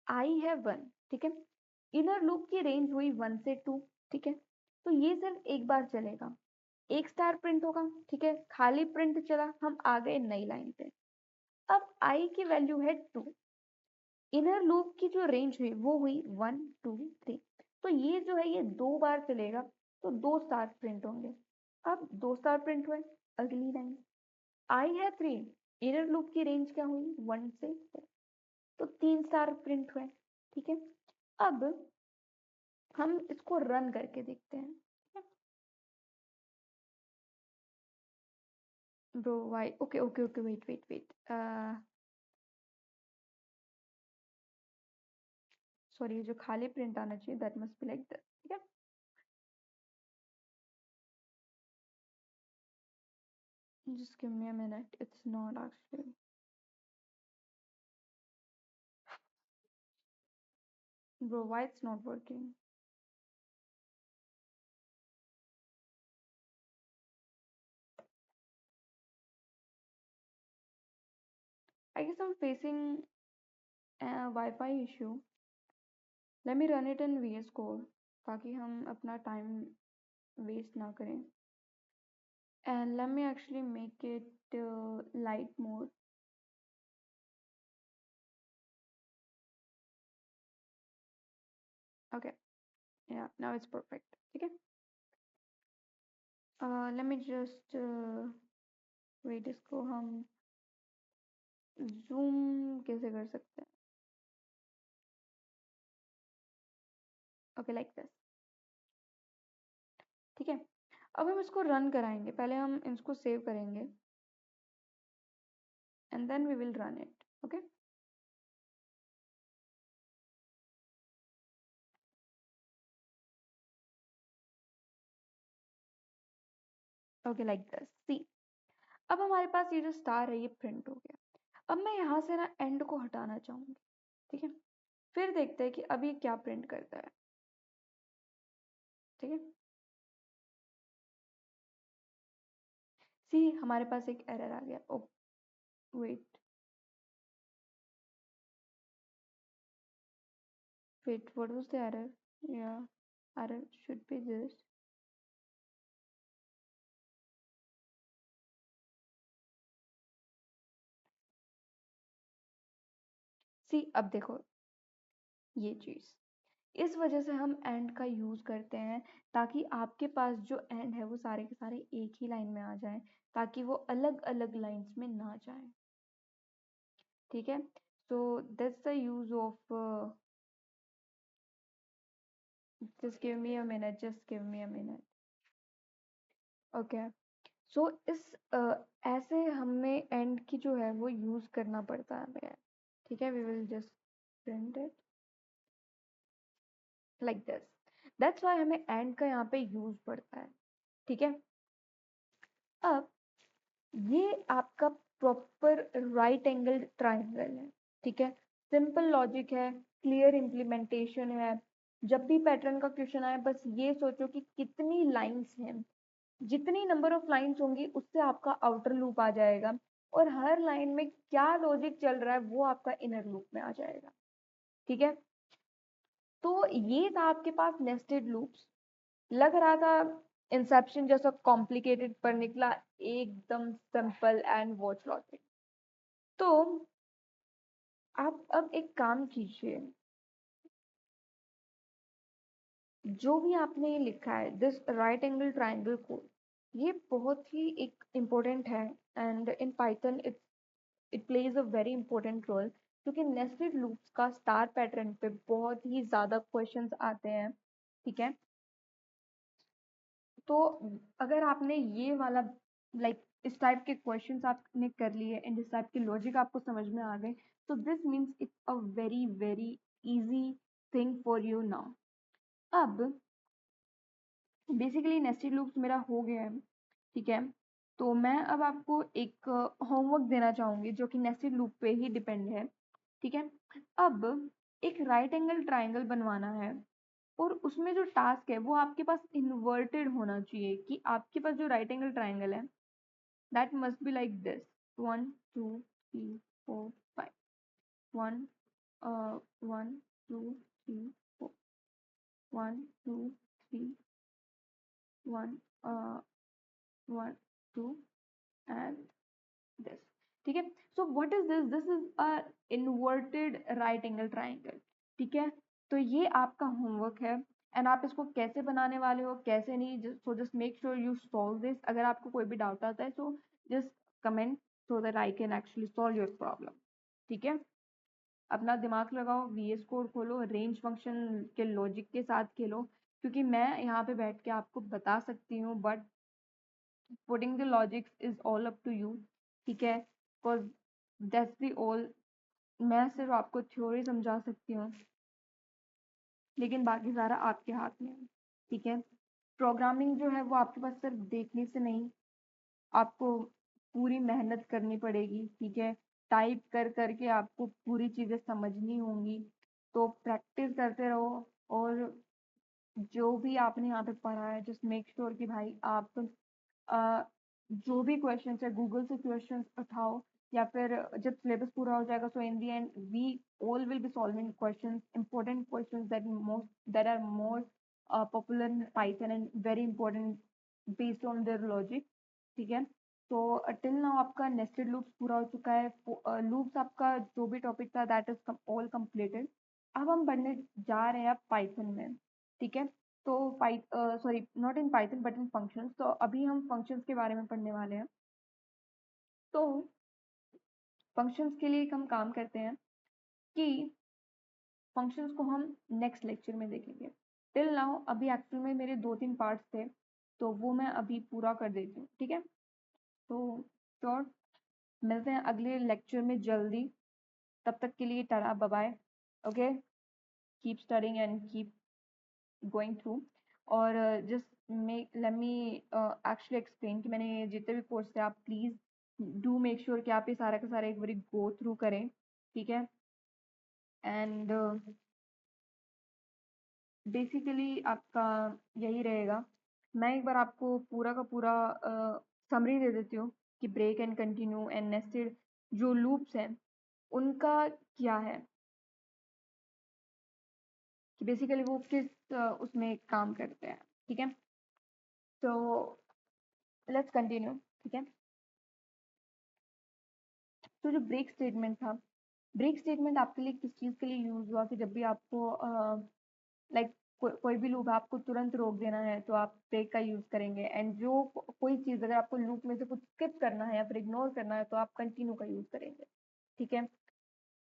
Speaker 1: आई है वन। ठीक है। इनर लूप की रेंज हुई वन से टू। ठीक है। तो ये सिर्फ एक बार चलेगा, एक स्टार प्रिंट होगा। ठीक है। खाली प्रिंट चला, हम आ गए नई लाइन पे। अब आई की वैल्यू है टू, इनर लूप की जो रेंज हुई वो हुई वन टू थ्री। तो ये जो है ये दो बार चलेगा, तो दो स्टार प्रिंट होंगे। अब दो स्टार प्रिंट हुए, अगली लाइन आई है थ्री, इनर लूप की रेंज क्या हुई वन से फोर, तो तीन स्टार प्रिंट हुए। ठीक है। अब हम इसको रन करके देखते हैं। Bro why, okay okay okay, wait wait wait, sorry, जो खाली प्रिंट आना चाहिए that must be like this. ठीक है। Just give me a minute, it's not actually, bro why it's not working. I guess I'm facing a Wi-Fi issue. Let me run it in VS Code ताकि हम अपना time waste ना करें. And let me actually make it light mode. Okay, yeah, now it's perfect. ठीक है. Let me just wait, इसको हम zoom कैसे कर सकते हैं? Okay, like this. ठीक है. अब हम इसको रन कराएंगे, पहले हम इसको सेव करेंगे and then we will run it. Okay. Okay, like this. See, अब हमारे पास ये जो स्टार है ये प्रिंट हो गया। अब मैं यहाँ से ना एंड को हटाना चाहूंगी। ठीक है। फिर देखते हैं कि अब ये क्या प्रिंट करता है। ठीक है। सी, हमारे पास एक एरर आ गया। Oh wait wait, what was the error? या error should be this. See, अब देखो ये चीज, इस वजह से हम एंड का यूज करते हैं ताकि आपके पास जो एंड है वो सारे के सारे एक ही लाइन में आ जाए, ताकि वो अलग अलग लाइंस में ना जाए। ठीक है। So that's the use of, just give me a minute, just give me a minute. Okay. सो ऐसे हमें एंड की जो है वो यूज करना पड़ता है हमें। ठीक है, we will just print it like this. That's why हमें एंड का यहाँ पे यूज पड़ता है। ठीक है, अब ये आपका प्रॉपर राइट एंगल ट्राइंगल है। ठीक है, सिंपल लॉजिक है, क्लियर इम्प्लीमेंटेशन है। जब भी पैटर्न का क्वेश्चन आए बस ये सोचो कि कितनी लाइंस हैं, जितनी नंबर ऑफ लाइंस होंगी उससे आपका आउटर लूप आ जाएगा, और हर लाइन में क्या लॉजिक चल रहा है वो आपका इनर लूप में आ जाएगा। ठीक है, तो ये था आपके पास नेस्टेड लूप्स। लग रहा था इंसेप्शन जैसा कॉम्प्लिकेटेड, पर निकला एकदम सिंपल एंड वॉच लॉजिक। तो आप अब एक काम कीजिए, जो भी आपने लिखा है this right angle triangle code, ये बहुत ही एक इम्पोर्टेंट है, and in Python it plays a very important role, क्योंकि नेस्टेड लूप्स का स्टार पैटर्न पे बहुत ही ज्यादा क्वेश्चंस आते हैं। ठीक है, तो अगर आपने ये वाला इस टाइप के क्वेश्चंस आपने कर लिए एंड इस टाइप के लॉजिक आपको समझ में आ गए, तो this means it's a very very easy thing for you now. अब बेसिकली नेस्टेड लूप्स मेरा हो गया है। ठीक है, तो मैं अब आपको एक होमवर्क देना चाहूंगी जो कि नेस्टेड लूप पे ही डिपेंड है। ठीक है, अब एक राइट एंगल ट्राइंगल बनवाना है, और उसमें जो टास्क है वो आपके पास इन्वर्टेड होना चाहिए, कि आपके पास जो राइट एंगल ट्राइंगल है that must be like this, 1 2 3 4 5, 1 1 2 3 4, 1 2 3 1 1 2 and this. ठीक है, so what is this, this is a inverted right angle triangle. ठीक है, तो ये आपका होमवर्क है, एंड आप इसको कैसे बनाने वाले हो कैसे नहीं, so just make sure you solve this. अगर आपको कोई भी डाउट आता है so just comment so that I can actually solve your problem. ठीक है, अपना दिमाग लगाओ, वीएस कोड खोलो, रेंज फंक्शन के लॉजिक के साथ खेलो, क्योंकि मैं यहाँ पे बैठ के आपको बता सकती हूँ, but putting the logics is all up to you. ठीक है, बिकॉज दैट्स द ऑल, मैं सिर्फ आपको थ्योरी समझा सकती हूँ, लेकिन बाकी सारा आपके हाथ में है। ठीक है, प्रोग्रामिंग जो है वो आपके पास सिर्फ देखने से नहीं, आपको पूरी मेहनत करनी पड़ेगी। ठीक है, टाइप कर करके आपको पूरी चीजें समझनी होंगी, तो प्रैक्टिस करते रहो। और जो भी आपने यहाँ पे पढ़ा है जस्ट मेक श्योर कि भाई आप जो भी क्वेश्चन है गूगल से क्वेश्चन उठाओ, या फिर जब सिलेबस पूरा हो जाएगा, so in the end we all will be solving questions, important questions that are more popular in Python and very important based on their logic। ठीक है, तो टिल नाउ आपका नेस्टेड लूप्स पूरा हो चुका है, लूप्स आपका जो भी टॉपिक था दैट इज ऑल कंप्लीटेड। अब हम बढ़ने जा रहे हैं पाइथन में। ठीक है, तो sorry not in Python but in functions, तो अभी हम फंक्शंस के बारे में पढ़ने वाले हैं। तो फंक्शंस के लिए एक हम काम करते हैं कि फंक्शंस को हम नेक्स्ट लेक्चर में देखेंगे। टिल नाउ अभी एक्चुअल में मेरे 2-3 पार्ट्स थे, तो वो मैं अभी पूरा कर देती हूँ। ठीक है, तो श्योर मिलते हैं अगले लेक्चर में जल्दी। तब तक के लिए tata bye bye. Okay, keep studying and keep going through. और just make let me actually explain कि मैंने जितने भी कोर्स थे, आप प्लीज डू मेक श्योर कि आप ये सारा का सारा एक बारी गो थ्रू करें। ठीक है, एंड बेसिकली आपका यही रहेगा। मैं एक बार आपको पूरा का पूरा समरी दे देती हूँ कि break and continue and nested जो लूप्स हैं उनका क्या है, कि बेसिकली वो किस उसमें काम करते हैं। ठीक है, तो लेट्स कंटिन्यू। ठीक है, तो जो ब्रेक स्टेटमेंट था, ब्रेक स्टेटमेंट आपके लिए किस चीज़ के लिए यूज हुआ, कि जब भी आपको लाइक कोई भी लूप आपको तुरंत रोक देना है तो आप ब्रेक का यूज करेंगे, एंड जो कोई चीज़ अगर आपको लूप में से कुछ स्किप करना है या फिर इग्नोर करना है तो आप कंटिन्यू का यूज करेंगे। ठीक है,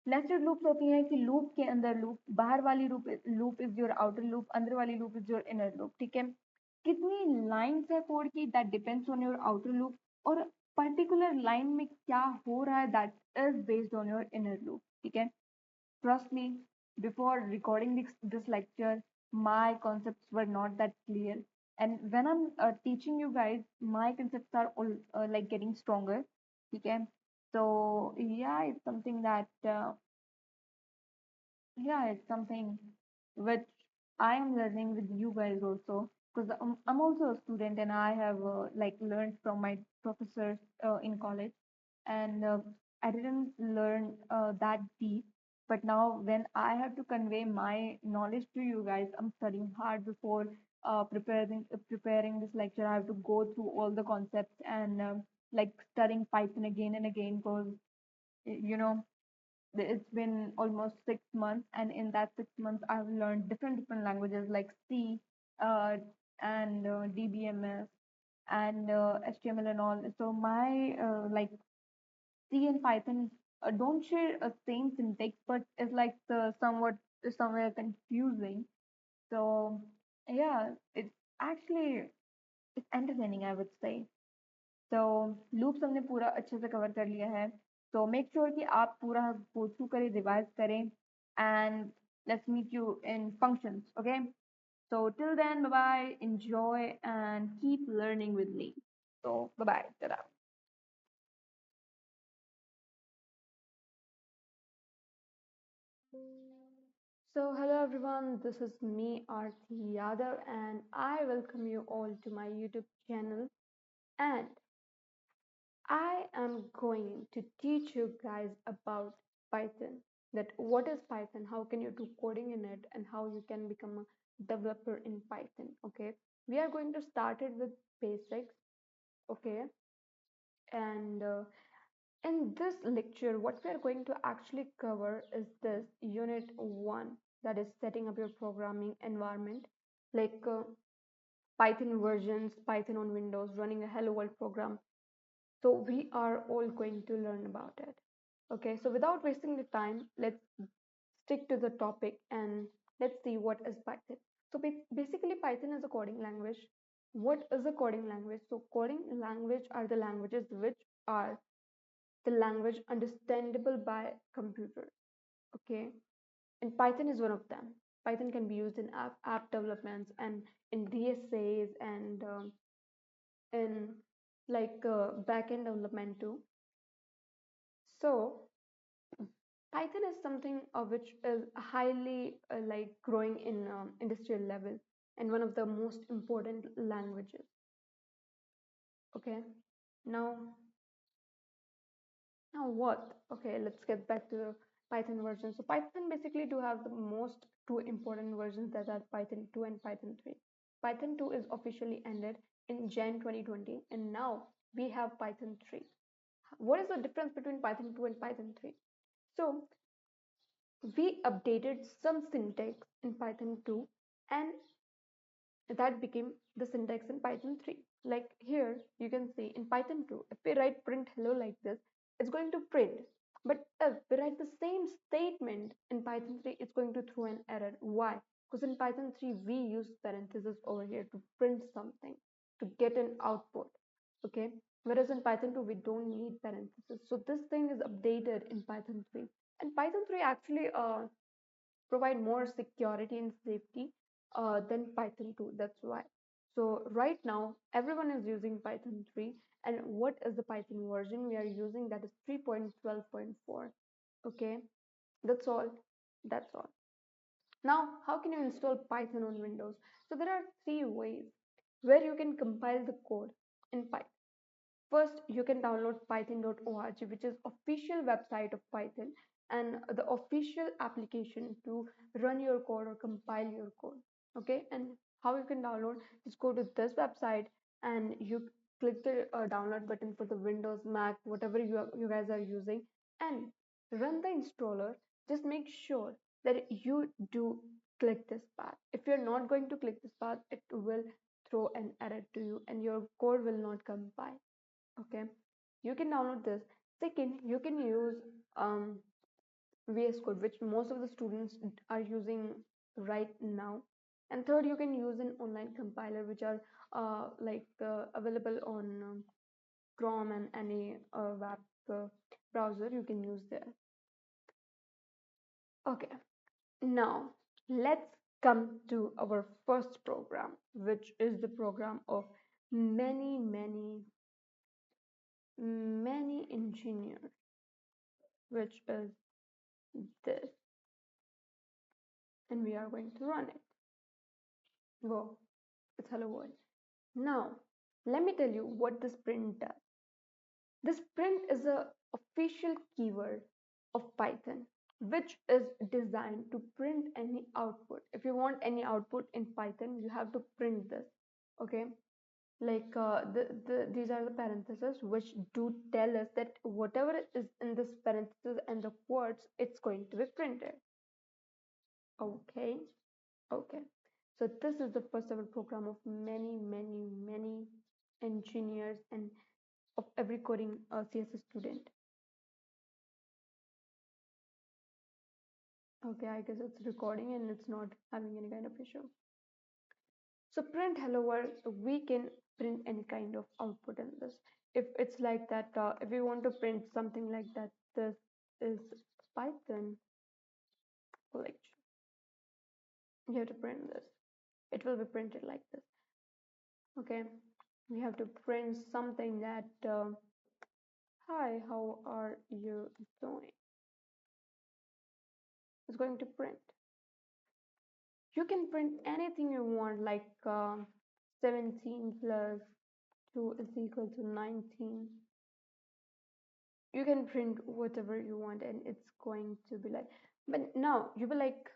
Speaker 1: नेस्टेड लूप्स होती हैं कि लूप के अंदर लूप, बाहर वाली loop is your outer loop, अंदर वाली loop is your inner loop. ठीक है, कितनी लाइंस है कोड की, that depends on your outer loop, और पर्टिकुलर लाइन में क्या हो रहा है, that is based on your inner loop, ठीक है। Trust me, before recording this lecture, my concepts were not that clear. And when I'm teaching you guys, my concepts are all like getting stronger. Okay. So, yeah, it's something that yeah, it's something which I am learning with you guys also, because I'm also a student and I have like learned from my professors in college, and I didn't learn that deep. But now when I have to convey my knowledge to you guys, I'm studying hard before preparing this lecture. I have to go through all the concepts and like studying Python again and again, because you know it's been almost 6 months, and in that 6 months I've learned different languages like C, uh, and DBMS and HTML and all. So my like C and Python don't share a same syntax, but it's like somewhat somewhere confusing. So yeah, it's actually it's entertaining, I would say. तो loops हमने पूरा अच्छे से cover कर लिया है, तो make sure कि आप पूरा गो थ्रू करें, रिवाइज करें, and let's meet you in functions, okay. So till then, bye bye, enjoy and keep learning with me. So bye bye, tada. So hello everyone, this is me Arti Yadav and I welcome you all to my YouTube channel, and I am going to teach you guys about Python. That what is Python, how can you do coding in it, and how you can become a developer in Python. Okay, we are going to start it with basics. Okay, and in this lecture, what we are going to actually cover is this unit one, that is setting up your programming environment, like Python versions, Python on Windows, running a Hello World program. So we are all going to learn about it. Okay, so without wasting the time, let's stick to the topic and let's see what is Python. So basically, Python is a coding language. What is a coding language? So coding language are the languages which are the language understandable by computer. Okay, and Python is one of them. Python can be used in app developments and in DSAs and in like backend development too. So Python is something which is highly like growing in industrial level and one of the most important languages. Okay, now now what? Okay, let's get back to the Python version. So Python basically do have the most two important versions, that are Python 2 and Python 3. Python 2 is officially ended in Jan 2020, and now we have Python 3. What is the difference between Python 2 and Python 3? So we updated some syntax in Python 2, and that became the syntax in Python 3. Like here, you can see in Python 2, if we write print hello like this, it's going to print. But if we write the same statement in Python 3, it's going to throw an error. Why? Because in Python 3, we use parentheses over here to print something, to get an output. Okay. Whereas in Python 2, we don't need parentheses. So this thing is updated in Python 3. And Python 3 actually provide more security and safety than Python 2. That's why. So right now, everyone is using Python 3. And what is the Python version we are using? That is 3.12.4. Okay, that's all. That's all. Now, how can you install Python on Windows? So there are three ways where you can compile the code in Python. First, you can download python.org, which is official website of Python and the official application to run your code or compile your code. Okay, and how you can download? Just go to this website and you click the download button for the Windows, Mac, whatever you guys are using, and run the installer. Just make sure that you do click this path. If you're not going to click this path, it will throw an error to you and your code will not compile. Okay, you can download this. Second, you can use VS Code, which most of the students are using right now. And third, you can use an online compiler, which are available on Chrome and any web uh, browser you can use there. Okay, now let's come to our first program, which is the program of many, many, many engineers, which is this, and we are going to run it. Go, it's hello world. Now, let me tell you what this print does. This print is a official keyword of Python, which is designed to print any output. If you want any output in Python, you have to print this. Okay, like these are the parentheses which do tell us that whatever is in this parenthesis and the quotes, it's going to be printed. Okay, okay. So this is the first ever program of many, many, many engineers and of every coding CSS student. Okay, I guess it's recording and it's not having any kind of issue. So print hello world, we can print any kind of output in this. If it's like that, if we want to print something like that, this is Python collection. You have to print this. It will be printed like this. Okay, we have to print something that, hi, how are you doing? It's going to print. You can print anything you want, like 17 plus 2 is equal to 19. You can print whatever you want and it's going to be like, but now you will like,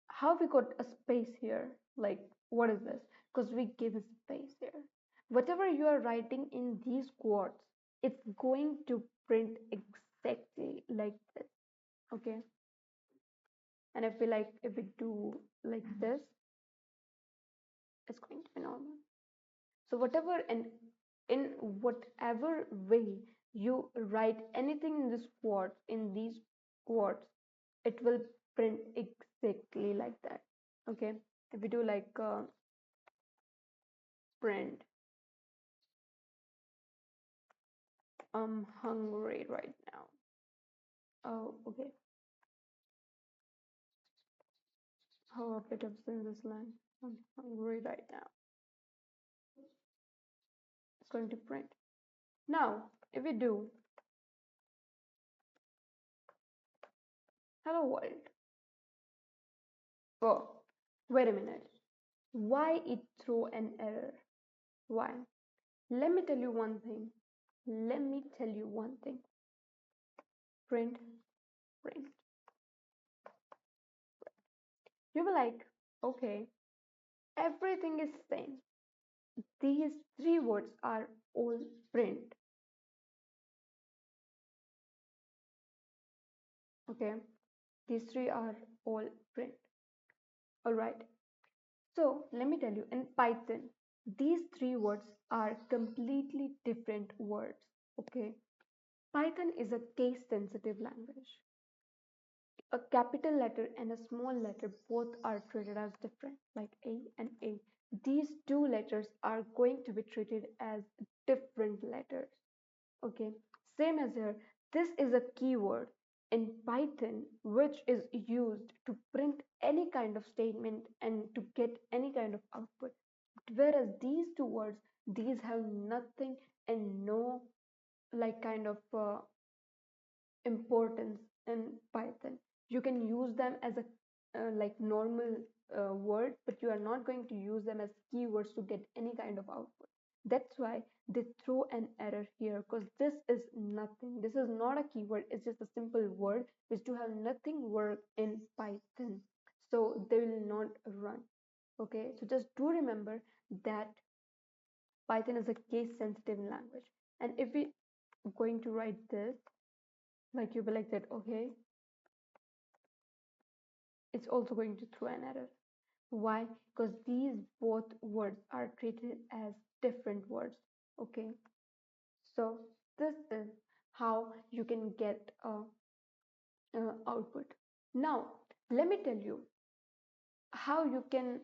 Speaker 1: how we got a space here? Like, what is this? Because we give a space here. Whatever you are writing in these quotes, it's going to print exactly like this. Okay. And if we do like this, it's going to be normal. So whatever and in whatever way you write anything in this quote, in these quotes, it will print exactly like that. Okay, if we do like print, I'm hungry right now. Oh, okay. How a bit of in this line? I'm hungry right now. It's going to print. Now, if we do hello world. Oh, wait a minute. Why it throw an error? Why? Let me tell you one thing. Let me tell you one thing. Print, print. You were like, okay, everything is same. These three words are all print. Okay, these three are all print. All right. So let me tell you, in Python, these three words are completely different words. Okay, Python is a case sensitive language. A capital letter and a small letter both are treated as different, like A and A. These two letters are going to be treated as different letters. Okay, same as here. This is a keyword in Python which is used to print any kind of statement and to get any kind of output. Whereas these two words, these have nothing and no like kind of importance in Python. You can use them as a like normal word, but you are not going to use them as keywords to get any kind of output. That's why they throw an error here because this is nothing. This is not a keyword. It's just a simple word which do have nothing work in Python. So they will not run. Okay, so just do remember that Python is a case sensitive language. And if we going to write this, like you be like that, okay, it's also going to throw an error. Why? Because these both words are treated as different words. Okay, so this is how you can get a output. Now let me tell you, how you can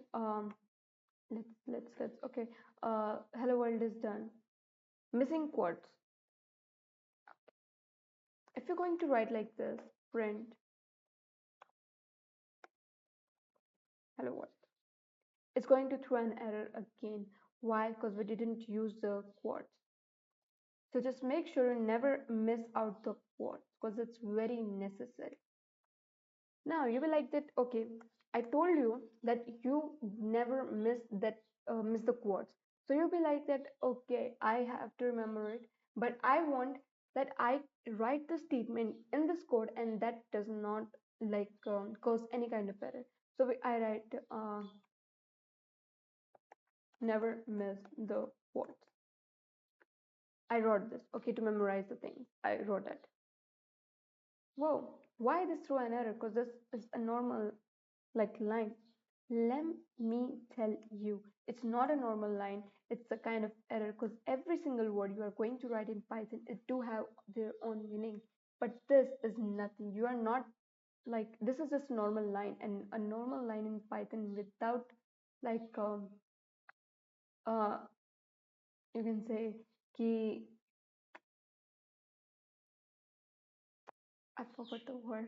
Speaker 1: let's okay, hello world is done. Missing quotes. If you're going to write like this, print hello world, it's going to throw an error again. Why? Because we didn't use the quotes. So just make sure you never miss out the quotes because it's very necessary. Now you will like that. Okay, I told you that you never miss the quotes. So you'll be like that. Okay, I have to remember it, but I want that I write the statement in this code and that does not cause any kind of error. So I write never miss the quotes. I wrote this. Okay, to memorize the things. I wrote it. Whoa, why this throw an error? Because this is a normal line. Let me tell you, it's not a normal line. It's a kind of error because every single word you are going to write in Python, it do have their own meaning. But this is nothing. You are not this is just a normal line, and a normal line in Python without like uh you can say ki I forgot the word,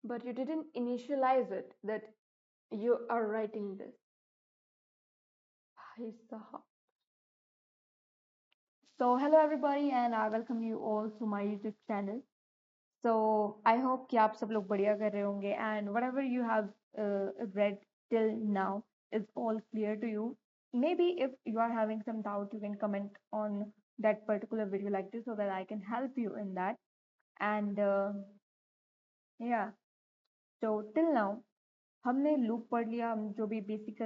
Speaker 1: but you didn't initialize it that you are writing this. Bhai sahab. So hello everybody and I welcome you all to my YouTube channel. So I hope कि आप सब लोग बढ़िया कर रहे होंगे and whatever you have read till now is all clear to you. Maybe if you are having some doubt, you can comment on that particular video like this so that I can help you in that. And yeah, so till now हमने loop पढ़ लिया हम जो भी basic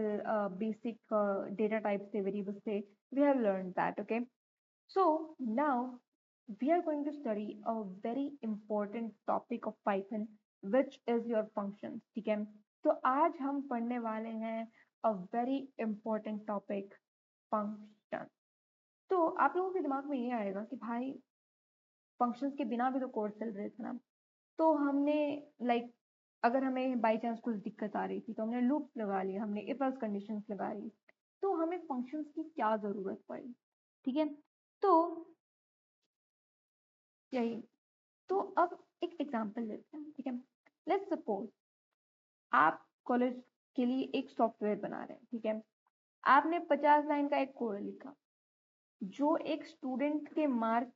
Speaker 1: data types थे variables थे we have learned that. Okay, so now we are going to study a very important topic of Python, which is your functions. ठीक है, तो आज हम पढ़ने वाले हैं a very important topic, function. तो आप लोगों के दिमाग में ये आएगा कि भाई फंक्शंस के बिना भी तो कोड चल रहे थे ना, तो हमने अगर हमें बाई चांस कुछ दिक्कत आ रही थी तो हमने लूप लगा लिया, हमने इफ एल्स कंडीशंस लगा ली, तो हमें फंक्शंस की क्या जरूरत पड़ी? ठीक है, तो यही, तो अब एक एग्जांपल लेते हैं. ठीक है, लेट्स सपोज आप कॉलेज के लिए एक सॉफ्टवेयर बना रहे हैं. ठीक है, आपने 50 लाइन का एक कोड लिखा जो एक स्टूडेंट के मार्क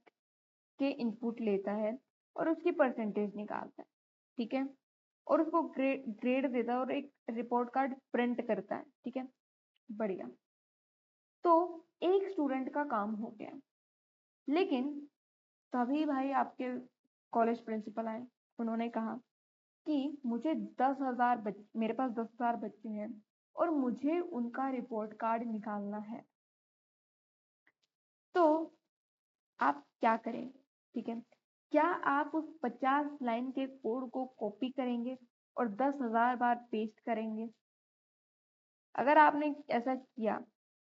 Speaker 1: के इनपुट लेता है और उसकी परसेंटेज निकालता है. ठीक है, और उसको ग्रेड देता है और एक रिपोर्ट कार्ड प्रिंट करता है. ठीक है, बढ़िया. तो एक स्टूडेंट का काम हो गया, लेकिन तभी भाई आपके कॉलेज प्रिंसिपल आए, उन्होंने कहा कि मुझे 10,000 बच्चे, मेरे पास 10,000 बच्चे हैं और मुझे उनका रिपोर्ट कार्ड निकालना है. तो आप क्या करेंगे? ठीक है, क्या आप उस 50 लाइन के कोड को कॉपी करेंगे और 10,000 बार पेस्ट करेंगे? अगर आपने ऐसा किया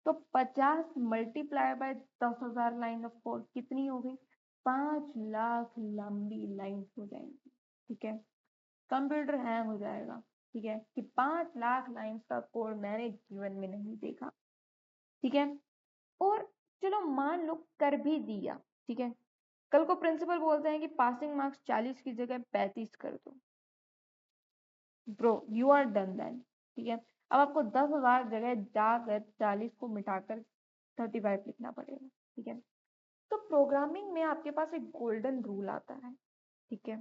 Speaker 1: तो 50 multiply by 10,000 line of code कितनी हो गई? 5 लाख लंबी लाइन हो जाएंगी. ठीक है, कंप्यूटर हैंग हो जाएगा. ठीक है, कि 5 लाख लाइन्स का कोड मैंने जीवन में नहीं देखा. ठीक है, और चलो मान लो कर भी दिया. ठीक है, कल को प्रिंसिपल बोलते हैं कि पासिंग मार्क्स 40 की जगह 35 कर दो. Bro you are done then. ठीक है, अब आपको 10,000 जगह जाकर 40 को मिटाकर 35 लिखना पड़ेगा. ठीक है, तो प्रोग्रामिंग में आपके पास एक गोल्डन रूल आता है. ठीक है,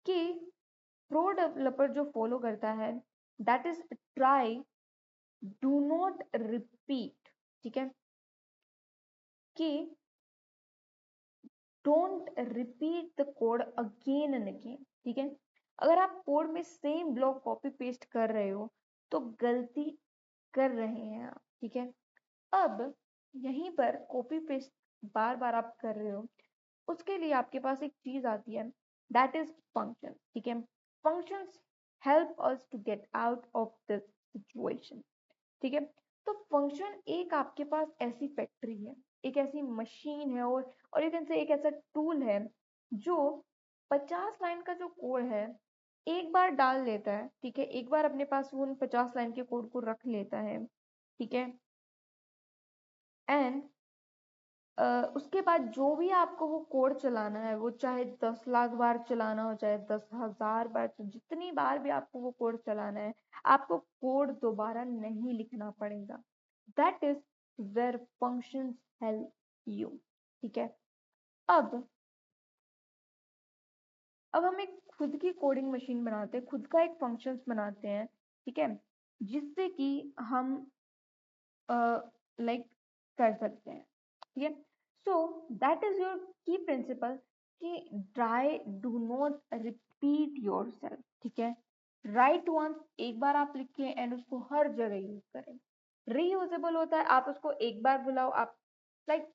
Speaker 1: कि प्रो डेवलपर जो फॉलो करता है, that is try, do not repeat. ठीक है, कि don't repeat the code again and again. ठीक है, अगर आप कोड में सेम ब्लॉक कॉपी पेस्ट कर रहे हो तो गलती कर रहे हैं आप. ठीक है, अब यहीं पर कॉपी पेस्ट बार बार आप कर रहे हो, उसके लिए आपके पास एक चीज आती है, दैट इज फंक्शन. ठीक है, functions help us to get out of this situation. ठीक है, तो फंक्शन एक आपके पास ऐसी फैक्ट्री है, एक ऐसी मशीन है, और यू कैन से एक ऐसा टूल है जो 50 लाइन का जो कोड है एक बार डाल लेता है, ठीक है, एक बार अपने पास वो उन 50 लाइन के कोड को रख लेता है, ठीक है, एंड उसके बाद जो भी आपको वो कोड चलाना है, वो चाहे 10 लाख बार चलाना हो, चाहे 10,000 बार, तो जितनी बार भी आपको वो कोड चलाना है, आपको कोड दोबारा नहीं लिखना पड़ेगा। That is where functions help you, ठीक है। अब अब हम एक खुद की कोडिंग मशीन बनाते हैं, खुद का एक फंक्शंस बनाते हैं, ठीक है, जिससे कि हम लाइक कर सकते हैं, ठीक है। सो दैट इज योर की प्रिंसिपल कि try do not repeat your self, ठीक है। राइट वंस, एक बार आप लिखें एंड उसको हर जगह यूज करें। रीयूजेबल होता है, आप उसको एक बार बुलाओ, आप like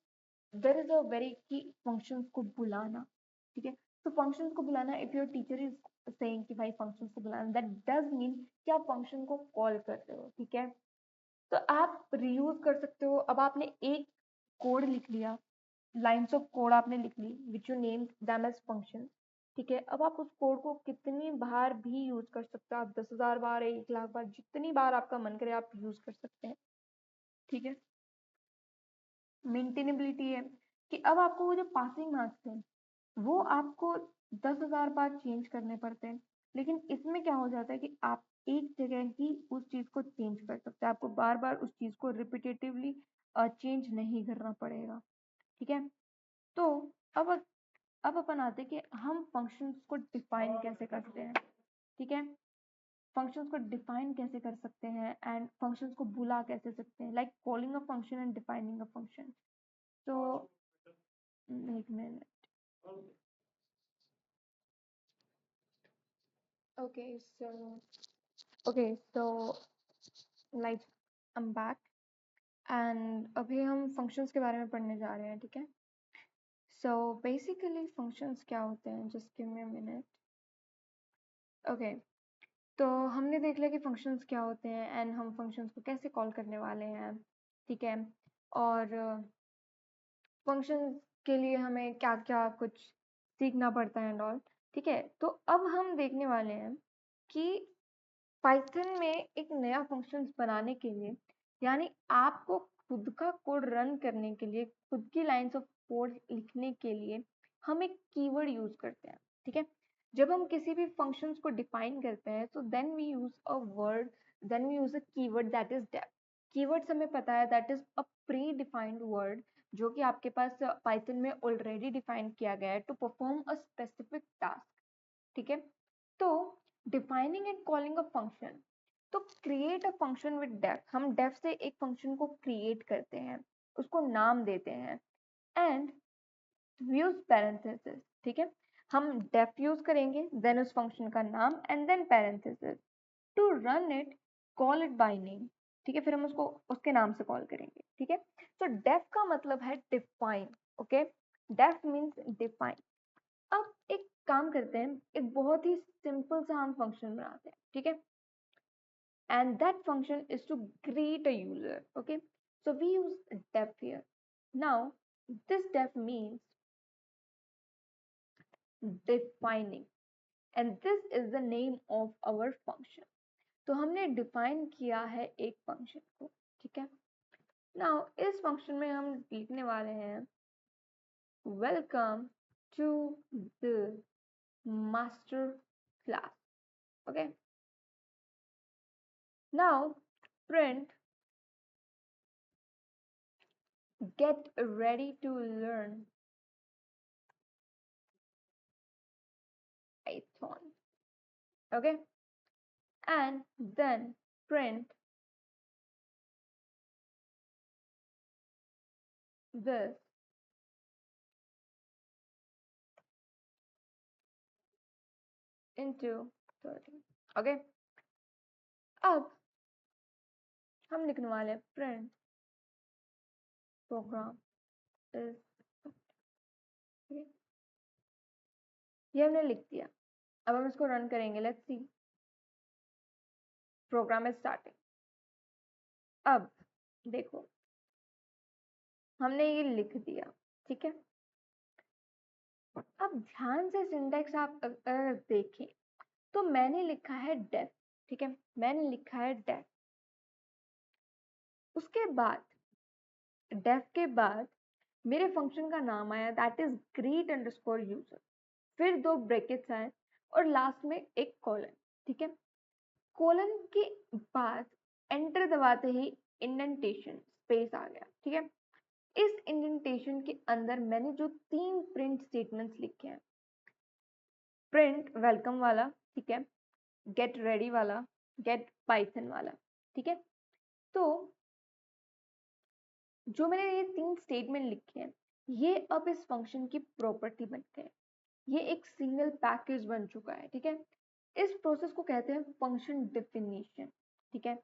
Speaker 1: there is a very key functions को बुलाना, ठीक है। तो फंक्शंस को बुलाना, if your teacher is saying कि भाई फंक्शंस को बुलाना, दैट डज मीन कि आप फंक्शन को कॉल कर रहे हो, ठीक है। तो आप रीयूज कर सकते हो। अब आपने एक कोड लिख लिया, लाइन्स ऑफ कोड आपने लिख ली which you name them as function, ठीक है। अब आप उस कोड को कितनी बार भी यूज कर सकते हो, आप 10,000 बार, 1 लाख बार, जितनी बार आपका मन करे आप यूज कर सकते हैं, ठीक है। मेंटेनेबिलिटी है कि अब आपको वो जो पासिंग मार्क्स थे वो आपको 10,000 बार चेंज करने पड़ते हैं, लेकिन इसमें क्या हो जाता है कि आप एक जगह ही उस चीज को चेंज कर सकते हैं, आपको बार बार उस चीज को रिपीटेटिवली चेंज नहीं करना पड़ेगा, ठीक है। तो अब अब अपन आते हैं कि हम फंक्शंस को डिफाइन कैसे करते हैं, ठीक है। फंक्शंस को डिफाइन कैसे कर सकते हैं एंड फंक्शंस को बुला कैसे सकते हैं, like calling a function and defining a function. तो एक minute, okay so okay so like I am back and अभी हम फंक्शंस के बारे में पढ़ने जा रहे हैं, ठीक है। सो बेसिकली फंक्शंस क्या होते हैं, just give me a minute. Okay, तो हमने देख लिया कि फंक्शंस क्या होते हैं एंड हम फंक्शंस को कैसे कॉल करने वाले हैं, ठीक है। और फंक्शंस के लिए हमें क्या क्या कुछ सीखना पड़ता है एंड ऑल, ठीक है। तो अब हम देखने वाले हैं कि पाइथन में एक नया फंक्शंस बनाने के लिए, यानी आपको खुद का कोड रन करने के लिए, खुद की लाइंस ऑफ कोड लिखने के लिए हम एक कीवर्ड यूज करते हैं, ठीक है। जब हम किसी भी फंक्शंस को डिफाइन करते हैं तो then we use a word, then we use a keyword that is def. Keywords हमें पता है that is a predefined word जो कि आपके पास पाइथन में ऑलरेडी डिफाइन किया गया है to perform a specific task, ठीक है। तो defining and calling a function, तो create a function with def, हम डेफ से एक फंक्शन को क्रिएट करते हैं, उसको नाम देते हैं एंड यूज पैरेंथेसिस, ठीक है। हम डेफ यूज करेंगे, देन उस फंक्शन का नाम and then parenthesis to run it, call it by name, ठीक है। फिर हम उसको उसके नाम से कॉल करेंगे, ठीक है। तो डेफ का मतलब है define, okay, def means define. अब एक काम करते हैं, एक बहुत ही सिंपल सा हम फंक्शन बनाते हैं, ठीक है। And that function is to greet a user, okay. So we use def here. Now this def means defining and this is the name of our function. तो हमने डिफाइन किया है एक फंक्शन को, ठीक है। नाउ इस फंक्शन में हम लिखने वाले हैं welcome to the master class, okay. Now print get ready to learn Python, okay, and then print this into 30, okay. अब हम लिखने वाले हैं print प्रोग्राम इज, ये हमने लिख दिया। अब हम इसको रन करेंगे, let's see, program is starting. अब देखो हमने ये लिख दिया, ठीक है। अब ध्यान से सिंटैक्स आप अगर देखें तो मैंने लिखा है डेफ, ठीक है, मैंने लिखा है डेफ। उसके बाद डेफ के बाद मेरे फंक्शन का नाम आया that is greet underscore user, फिर दो ब्रैकेट्स आए और लास्ट में एक कॉलन, ठीक है। कॉलन के बाद एंटर दबाते ही इंडेंटेशन स्पेस आ गया, ठीक है। इस इंडेंटेशन के अंदर मैंने जो 3 प्रिंट स्टेटमेंट्स लिखे हैं, प्रिंट वेलकम वाला, ठीक है, गेट रेडी वाला, गेट पाइथन वाला, ठीक है। तो जो मैंने ये 3 स्टेटमेंट लिखे हैं, ये अब इस फंक्शन की प्रॉपर्टी बन गए, ये एक सिंगल पैकेज बन चुका है, ठीक है। इस प्रोसेस को कहते हैं फंक्शन डेफिनेशन, ठीक है।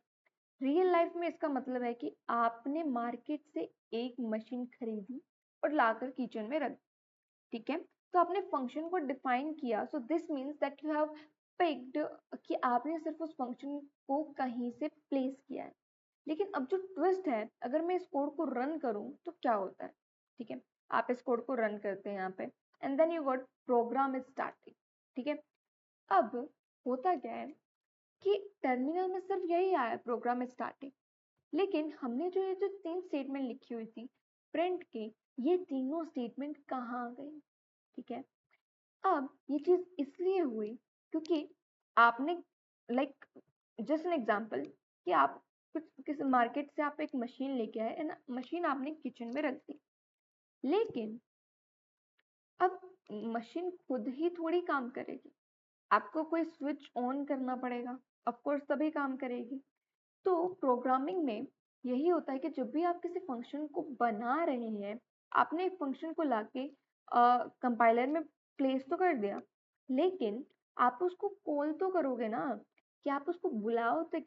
Speaker 1: रियल लाइफ में इसका मतलब है कि आपने मार्केट से एक मशीन खरीदी और लाकर किचन में रख दी, ठीक है। तो आपने फंक्शन को डिफाइन किया, so this means that you have picked कि आपने सिर्फ उस फंक्शन को कहीं से प्लेस किया है। लेकिन अब जो ट्विस्ट है, अगर मैं इस कोड को रन करूं तो क्या होता है, ठीक है। आप इस कोड को रन करते हैं यहाँ पे and then you got program is starting, ठीक है। अब होता क्या है कि टर्मिनल में सिर्फ यही आया प्रोग्राम इज स्टार्टिंग, लेकिन हमने जो 3 स्टेटमेंट लिखी हुई थी प्रिंट के, ये तीनों स्टेटमेंट कहाँ गई, ठीक है। अब ये चीज इसलिए हुई क्योंकि आपने लाइक जस्ट एन एग्जांपल कि आप कुछ किसी मार्केट से आप एक मशीन लेके आए एंड मशीन आपने किचन में रख दी, लेकिन अब मशीन खुद ही थोड़ी काम करेगी, आपको कोई स्विच ऑन करना पड़ेगा, ऑफ कोर्स तभी काम करेगी। तो प्रोग्रामिंग में यही होता है कि जब भी आप किसी फंक्शन को बना रहे हैं, आपने एक फंक्शन को लाके कंपाइलर में प्लेस तो कर दिया, लेकिन आप उसको कॉल तो करोगे ना, कि आप उसको बुलाओ तक,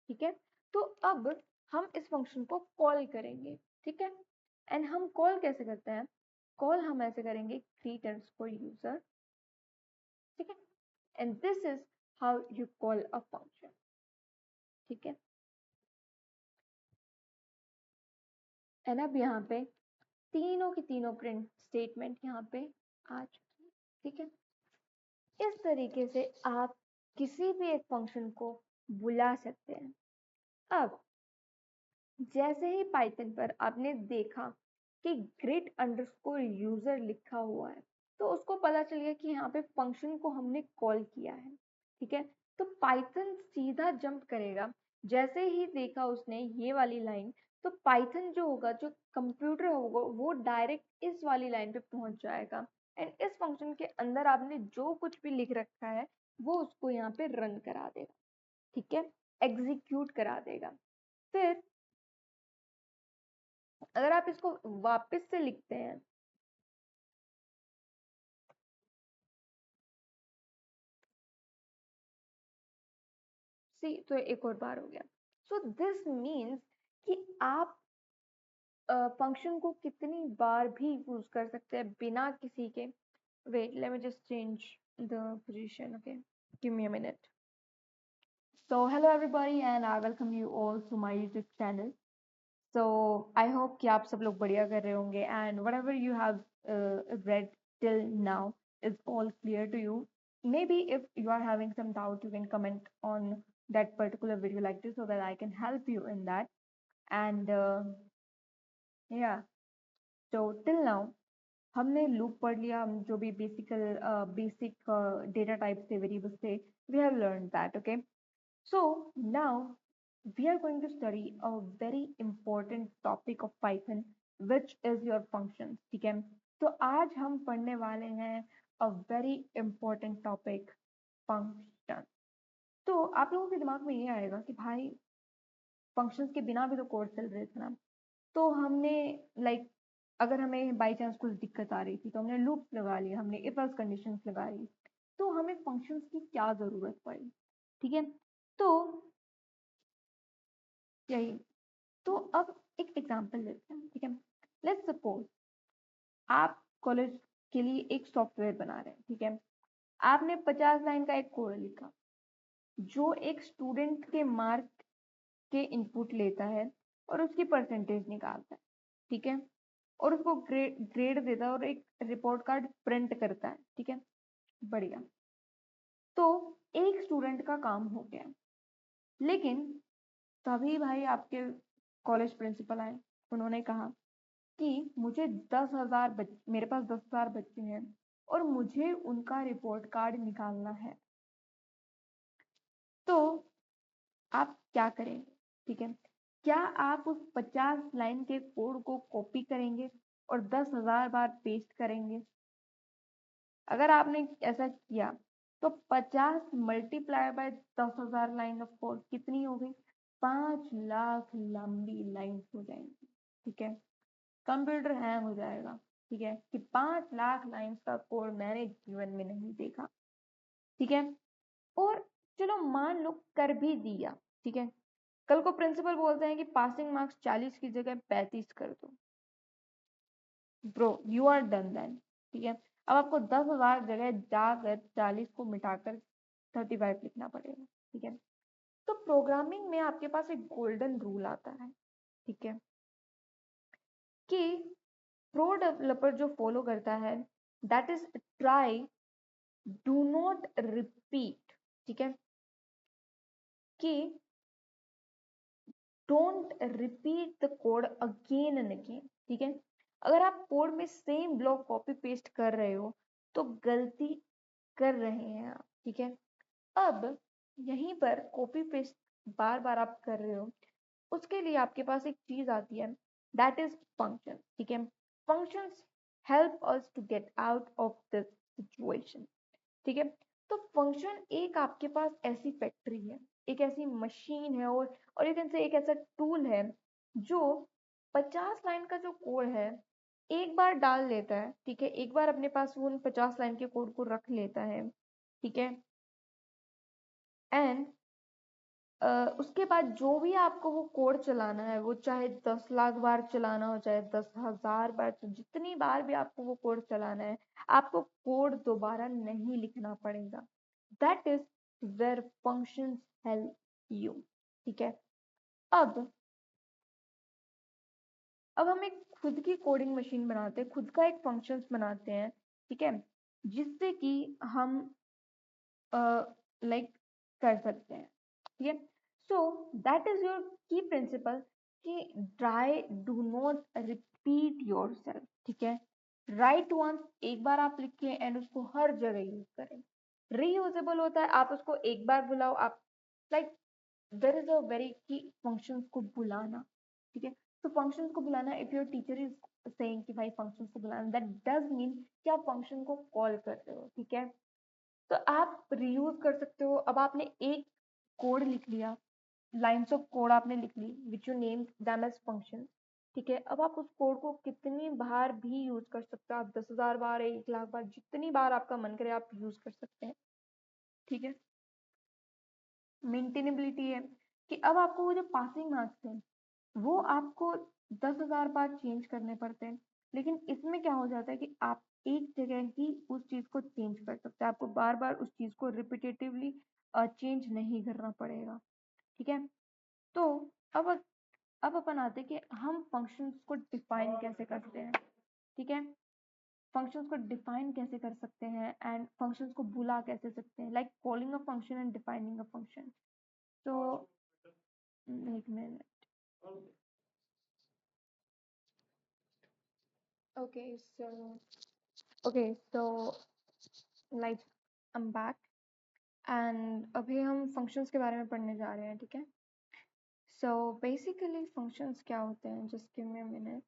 Speaker 1: ठीक है। तो अब हम इस फंक्शन को कॉल करेंगे, ठीक है। एंड हम कॉल कैसे करते हैं, कॉल हम ऐसे करेंगे greet underscore यूजर, ठीक है। And this is how you call a function, ठीक है। एंड अब यहाँ पे तीनों की तीनों प्रिंट स्टेटमेंट यहाँ पे आ चुकी है, ठीक है। इस तरीके से आप किसी भी एक फंक्शन को बुला सकते हैं। अब जैसे ही पाइथन पर आपने देखा कि ग्रिड अंडरस्कोर यूजर लिखा हुआ है, तो उसको पता चल गया कि यहाँ पे फंक्शन को हमने कॉल किया है, ठीक है। तो पाइथन सीधा जंप करेगा, जैसे ही देखा उसने ये वाली लाइन, तो पाइथन जो होगा, जो कंप्यूटर होगा, वो डायरेक्ट इस वाली लाइन पे पहुंच जाएगा एंड इस फंक्शन के अंदर आपने जो कुछ भी लिख रखा है वो उसको यहाँ पे रन करा देगा, ठीक है, एग्जीक्यूट करा देगा। फिर अगर आप इसको वापस से लिखते हैं, सी तो एक और बार हो गया। सो दिस मीन्स कि आप फंक्शन को कितनी बार भी यूज कर सकते हैं बिना किसी के, wait let me just change the position, okay, give me a minute. So hello everybody and I welcome you all to my YouTube channel. So I hope कि आप सब लोग बढ़िया कर रहे होंगे and whatever you have read till now is all clear to you. Maybe if you are having some doubt, you can comment on that particular video like this so that I can help you in that. And yeah, so till now हमने loop पढ़ लिया, हम जो भी basic data types थे, variables थे, we have learned that, okay. So now we are going to study a very important topic of Python, which is your functions, ठीक है। तो आज हम पढ़ने वाले हैं a very important topic, function। तो आप लोगों के दिमाग में ये आएगा कि भाई फंक्शंस के बिना भी तो कोड चल रहे थे ना, तो हमने लाइक अगर हमें बाई चांस कुछ दिक्कत आ रही थी तो हमने लूप्स लगा लिया, हमने इफ एल्स कंडीशंस लगाई, तो हमें फंक्शंस की क्या जरूरत पड़ी, ठीक है। तो यही, तो अब एक एग्जांपल लेते हैं, ठीक है। लेट्स सपोज आप कॉलेज के लिए एक सॉफ्टवेयर बना रहे हैं, ठीक है। आपने 50 लाइन का एक कोड लिखा जो एक स्टूडेंट के मार्क के इनपुट लेता है और उसकी परसेंटेज निकालता है, ठीक है, और उसको ग्रेड देता है और एक रिपोर्ट कार्ड प्रिंट करता है, ठीक है, बढ़िया। तो तो एक स्टूडेंट का काम हो गया। लेकिन तभी भाई आपके कॉलेज प्रिंसिपल आए, उन्होंने कहा कि मुझे 10,000 मेरे पास 10,000 बच्चे हैं और मुझे उनका रिपोर्ट कार्ड निकालना है। तो आप क्या करेंगे? ठीक है, क्या आप उस 50 लाइन के कोड को कॉपी करेंगे और 10,000 बार पेस्ट करेंगे? अगर आपने ऐसा किया तो 50 multiply by 10,000 line of code कितनी हो गई? 5 लाख लंबी लाइन हो जाएंगी। ठीक है, कंप्यूटर हैंग हो जाएगा। ठीक है, कि 5 लाख लाइन्स का कोड मैंने जीवन में नहीं देखा। ठीक है, और चलो मान लो कर भी दिया। ठीक है, कल को प्रिंसिपल बोलते हैं कि पासिंग मार्क्स 40 की जगह 35 कर दो। Bro you are done then. ठीक है, अब आपको 10,000 जगह जाकर 40 को मिटाकर 35 लिखना पड़ेगा। ठीक है, तो प्रोग्रामिंग में आपके पास एक गोल्डन रूल आता है। ठीक है, कि प्रो डेवलपर जो फॉलो करता है that is try, do not repeat. ठीक है, कि don't repeat the code again and again. ठीक है, अगर आप कोड में सेम ब्लॉक कॉपी पेस्ट कर रहे हो तो गलती कर रहे हैं आप। ठीक है, अब यहीं पर कॉपी पेस्ट बार बार आप कर रहे हो, उसके लिए आपके पास एक चीज आती है दैट इज फंक्शन। ठीक है, functions help us to get out of this situation. ठीक है, तो फंक्शन एक आपके पास ऐसी फैक्ट्री है, एक ऐसी मशीन है, और यू कैन से एक ऐसा टूल है जो 50 लाइन का जो कोड है एक बार डाल लेता है। ठीक है, एक बार अपने पास वो उन 50 लाइन के कोड को रख लेता है। ठीक है, एंड उसके बाद जो भी आपको वो कोड चलाना है, वो चाहे 10 लाख बार चलाना हो, चाहे 10,000 बार, तो जितनी बार भी आपको वो कोड चलाना है, आपको कोड दोबारा नहीं लिखना पड़ेगा। That is where functions help you. ठीक है, अब अब हम एक खुद की कोडिंग मशीन बनाते हैं, खुद का एक फंक्शंस बनाते हैं। ठीक है, जिससे कि हम लाइक कर सकते हैं। ठीक है, सो दैट इज योर की प्रिंसिपल कि try, do not repeat your self. ठीक है, राइट वंस, एक बार आप लिखें एंड उसको हर जगह यूज करें। रीयूजेबल होता है, आप उसको एक बार बुलाओ, आप like there is a very key functions को बुलाना। ठीक है, तो फंक्शंस को बुलाना, if your teacher is saying कि भाई फंक्शंस को बुलाना, दैट डज मीन कि आप फंक्शन को कॉल कर रहे हो। ठीक है, तो आप रीयूज कर सकते हो। अब आपने एक कोड लिख लिया, लाइन्स ऑफ कोड आपने लिख ली which you name them as function. ठीक है, अब आप उस कोड को कितनी बार भी यूज कर सकते हो, आप 10,000 बार, 1 लाख बार, जितनी बार आपका मन करे आप यूज कर सकते हैं। ठीक है, मेंटेनेबिलिटी है कि अब आपको वो जो पासिंग मार्क्स है वो आपको 10,000 बार चेंज करने पड़ते हैं, लेकिन इसमें क्या हो जाता है कि आप एक जगह ही उस चीज को चेंज कर सकते हैं, आपको बार बार उस चीज को रिपीटेटिवली चेंज नहीं करना पड़ेगा। ठीक है, तो अब अब अपन आते हैं कि हम फंक्शंस को डिफाइन कैसे करते हैं। ठीक है, फंक्शंस को डिफाइन कैसे कर सकते हैं एंड फंक्शंस को बुला कैसे सकते हैं, like calling a function and defining a function. तो एक minute. Okay, so so like I'm back and अभी हम functions के बारे में पढ़ने जा रहे हैं। ठीक है, so basically functions क्या होते हैं, just give me a minute.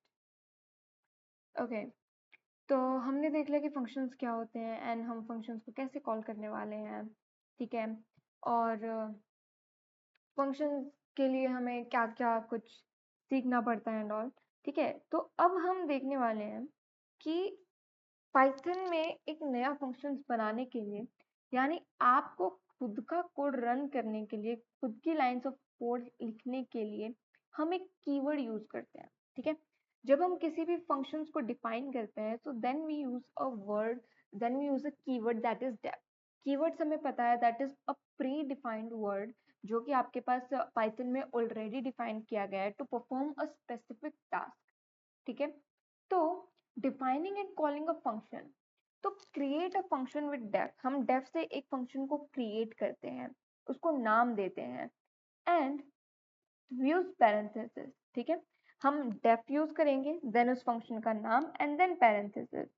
Speaker 1: Okay, तो हमने देख लिया कि functions क्या होते हैं and हम functions को कैसे कॉल करने वाले हैं। ठीक है, और functions के लिए हमें क्या क्या कुछ सीखना पड़ता है एंड ऑल। ठीक है, तो अब हम देखने वाले हैं कि पाइथन में एक नया फंक्शंस बनाने के लिए, यानी आपको खुद का कोड रन करने के लिए, खुद की लाइंस ऑफ कोड लिखने के लिए हम एक कीवर्ड यूज करते हैं। ठीक है, जब हम किसी भी फंक्शंस को डिफाइन करते हैं तो then we use a word, then we use a keyword that is def. Keywords हमें पता है that is a predefined word जो कि आपके पास पाइथन में ऑलरेडी डिफाइन किया गया है to perform a specific task. ठीक है, तो defining and calling a function, तो create a function with def, हम डेफ से एक फंक्शन को क्रिएट करते हैं, उसको नाम देते हैं एंड यूज पैरेंथेसिस। ठीक है, हम डेफ यूज करेंगे, देन उस फंक्शन का नाम and then parenthesis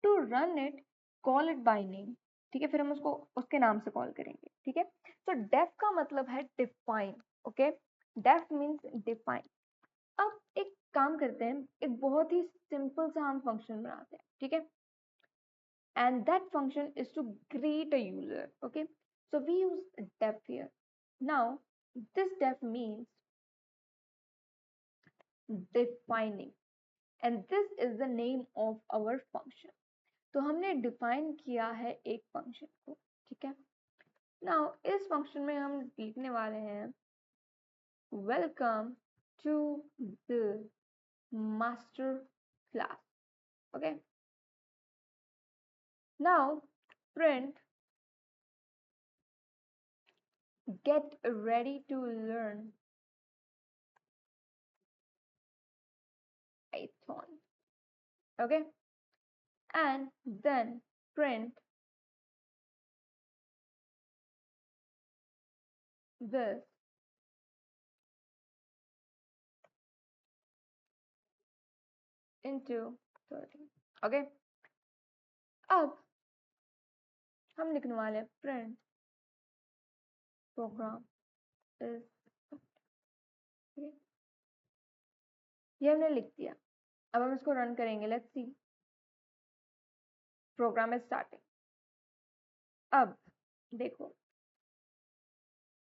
Speaker 1: to run it, call it by name. ठीक है, फिर हम उसको उसके नाम से कॉल करेंगे। ठीक है, तो डेफ का मतलब है define. Okay, def means define. अब एक काम करते हैं, एक बहुत ही सिंपल सा हम फंक्शन बनाते हैं। ठीक है, and that function is to greet a user. Okay, so we use def here. Now this def means defining, and this is the name of our function. तो हमने define किया है एक function को। ठीक है, now इस function में हम लिखने वाले हैं welcome to the master class. Okay, now print get ready to learn Python. Okay, and then print this into 30. Okay, अब हम लिखने वाले हैं print program is, okay? ये हमने लिख दिया। अब हम इसको रन करेंगे, let's see, program is starting. अब देखो,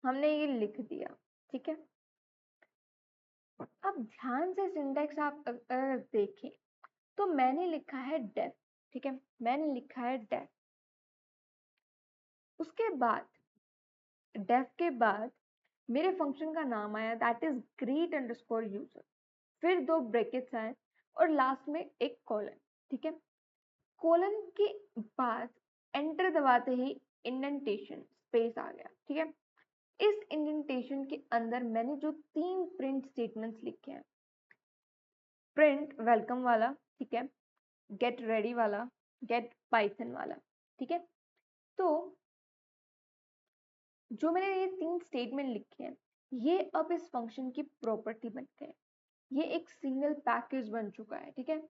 Speaker 1: हमने ये लिख दिया। ठीक है, अब ध्यान से सिंटैक्स आप अगर देखें तो मैंने लिखा है डेफ। ठीक है, मैंने लिखा है डेफ, उसके बाद डेफ के बाद मेरे फंक्शन का नाम आया that is greet underscore user, फिर दो ब्रैकेट्स आए और लास्ट में एक कॉलन। ठीक है, कॉलन के बाद एंटर दबाते ही इंडेंटेशन स्पेस आ गया। ठीक है, इस इंडेंटेशन के अंदर मैंने जो तीन प्रिंट स्टेटमेंट्स लिखे हैं, प्रिंट वेलकम वाला, ठीक है, गेट रेडी वाला, गेट पाइथन वाला। ठीक है, तो जो मैंने ये तीन स्टेटमेंट लिखे हैं, ये अब इस फंक्शन की प्रॉपर्टी बन गए, ये एक सिंगल पैकेज बन चुका है। ठीक है,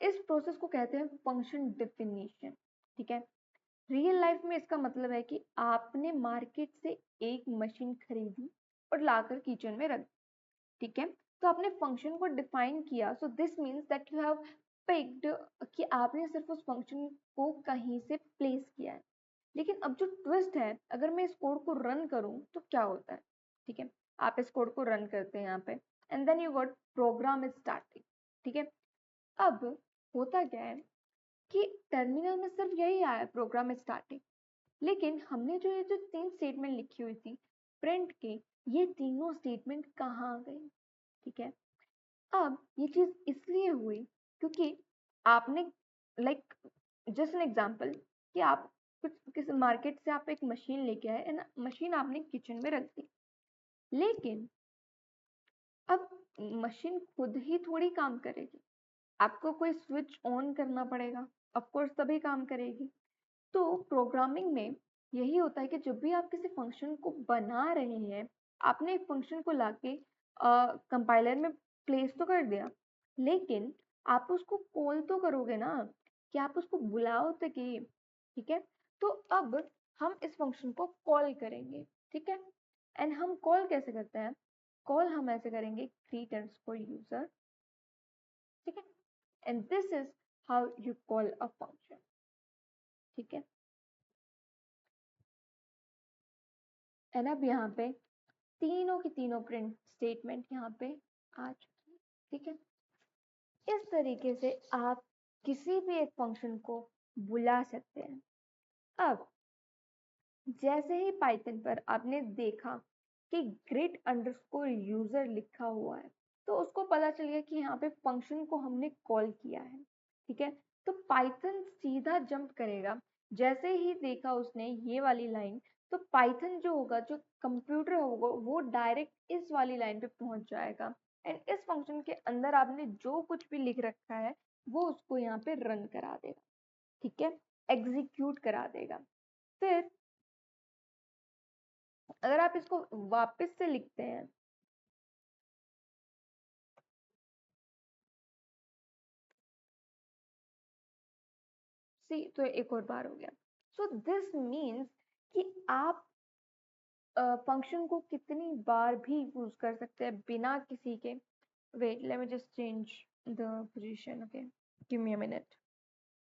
Speaker 1: इस प्रोसेस को कहते हैं फंक्शन डेफिनेशन। ठीक है, रियल लाइफ में इसका मतलब है कि आपने मार्केट से एक मशीन खरीदी और लाकर किचन में रख दी। ठीक है, तो आपने फंक्शन को डिफाइन किया, so this means that you have picked, कि आपने सिर्फ उस फंक्शन को कहीं से प्लेस किया है। लेकिन अब जो ट्विस्ट है, अगर मैं इस कोड को रन करूं तो क्या होता है। ठीक है, आप इस कोड को रन करते हैं यहाँ पे and then you got program is starting. ठीक है, अब होता क्या है कि टर्मिनल में सिर्फ यही आया प्रोग्राम इज स्टार्टिंग, लेकिन हमने जो ये जो तीन स्टेटमेंट लिखी हुई थी प्रिंट के, ये तीनों स्टेटमेंट कहाँ गई। ठीक है, अब ये चीज इसलिए हुई क्योंकि आपने, लाइक जस्ट एन एग्जांपल, कि आप कुछ किसी मार्केट से आप एक मशीन लेके आए एंड मशीन आपने किचन में रख दी, लेकिन अब मशीन खुद ही थोड़ी काम करेगी, आपको कोई स्विच ऑन करना पड़ेगा, ऑफ कोर्स तभी काम करेगी। तो प्रोग्रामिंग में यही होता है कि जब भी आप किसी फंक्शन को बना रहे हैं, आपने एक फंक्शन को लाके कंपाइलर में प्लेस तो कर दिया, लेकिन आप उसको कॉल तो करोगे ना, कि आप उसको बुलाओ तक ही। ठीक है, तो अब हम इस फंक्शन को कॉल करेंगे। ठीक है, एंड हम कॉल कैसे करते हैं, कॉल हम ऐसे करेंगे greet underscore user। ठीक है, and this is how you call a function. ठीक है, एंड अब यहाँ पे तीनों की तीनों प्रिंट स्टेटमेंट यहाँ पे आ चुकी है। ठीक है, इस तरीके से आप किसी भी एक फंक्शन को बुला सकते हैं। अब जैसे ही पाइथन पर आपने देखा कि ग्रिड अंडरस्कोर यूजर लिखा हुआ है, तो उसको पता चल गया कि यहाँ पे फंक्शन को हमने कॉल किया है। ठीक है, तो पाइथन सीधा जंप करेगा, जैसे ही देखा उसने ये वाली लाइन, तो पाइथन जो होगा, जो कंप्यूटर होगा, वो डायरेक्ट इस वाली लाइन पे पहुंच जाएगा एंड इस फंक्शन के अंदर आपने जो कुछ भी लिख रखा है वो उसको यहाँ पे रन करा देगा। ठीक है, एग्जीक्यूट करा देगा। फिर अगर आप इसको वापस से लिखते हैं, सी तो एक और बार हो गया। सो दिस मीन्स कि आप फंक्शन को कितनी बार भी यूज कर सकते हैं बिना किसी के, wait let me just change the position, okay give me a minute.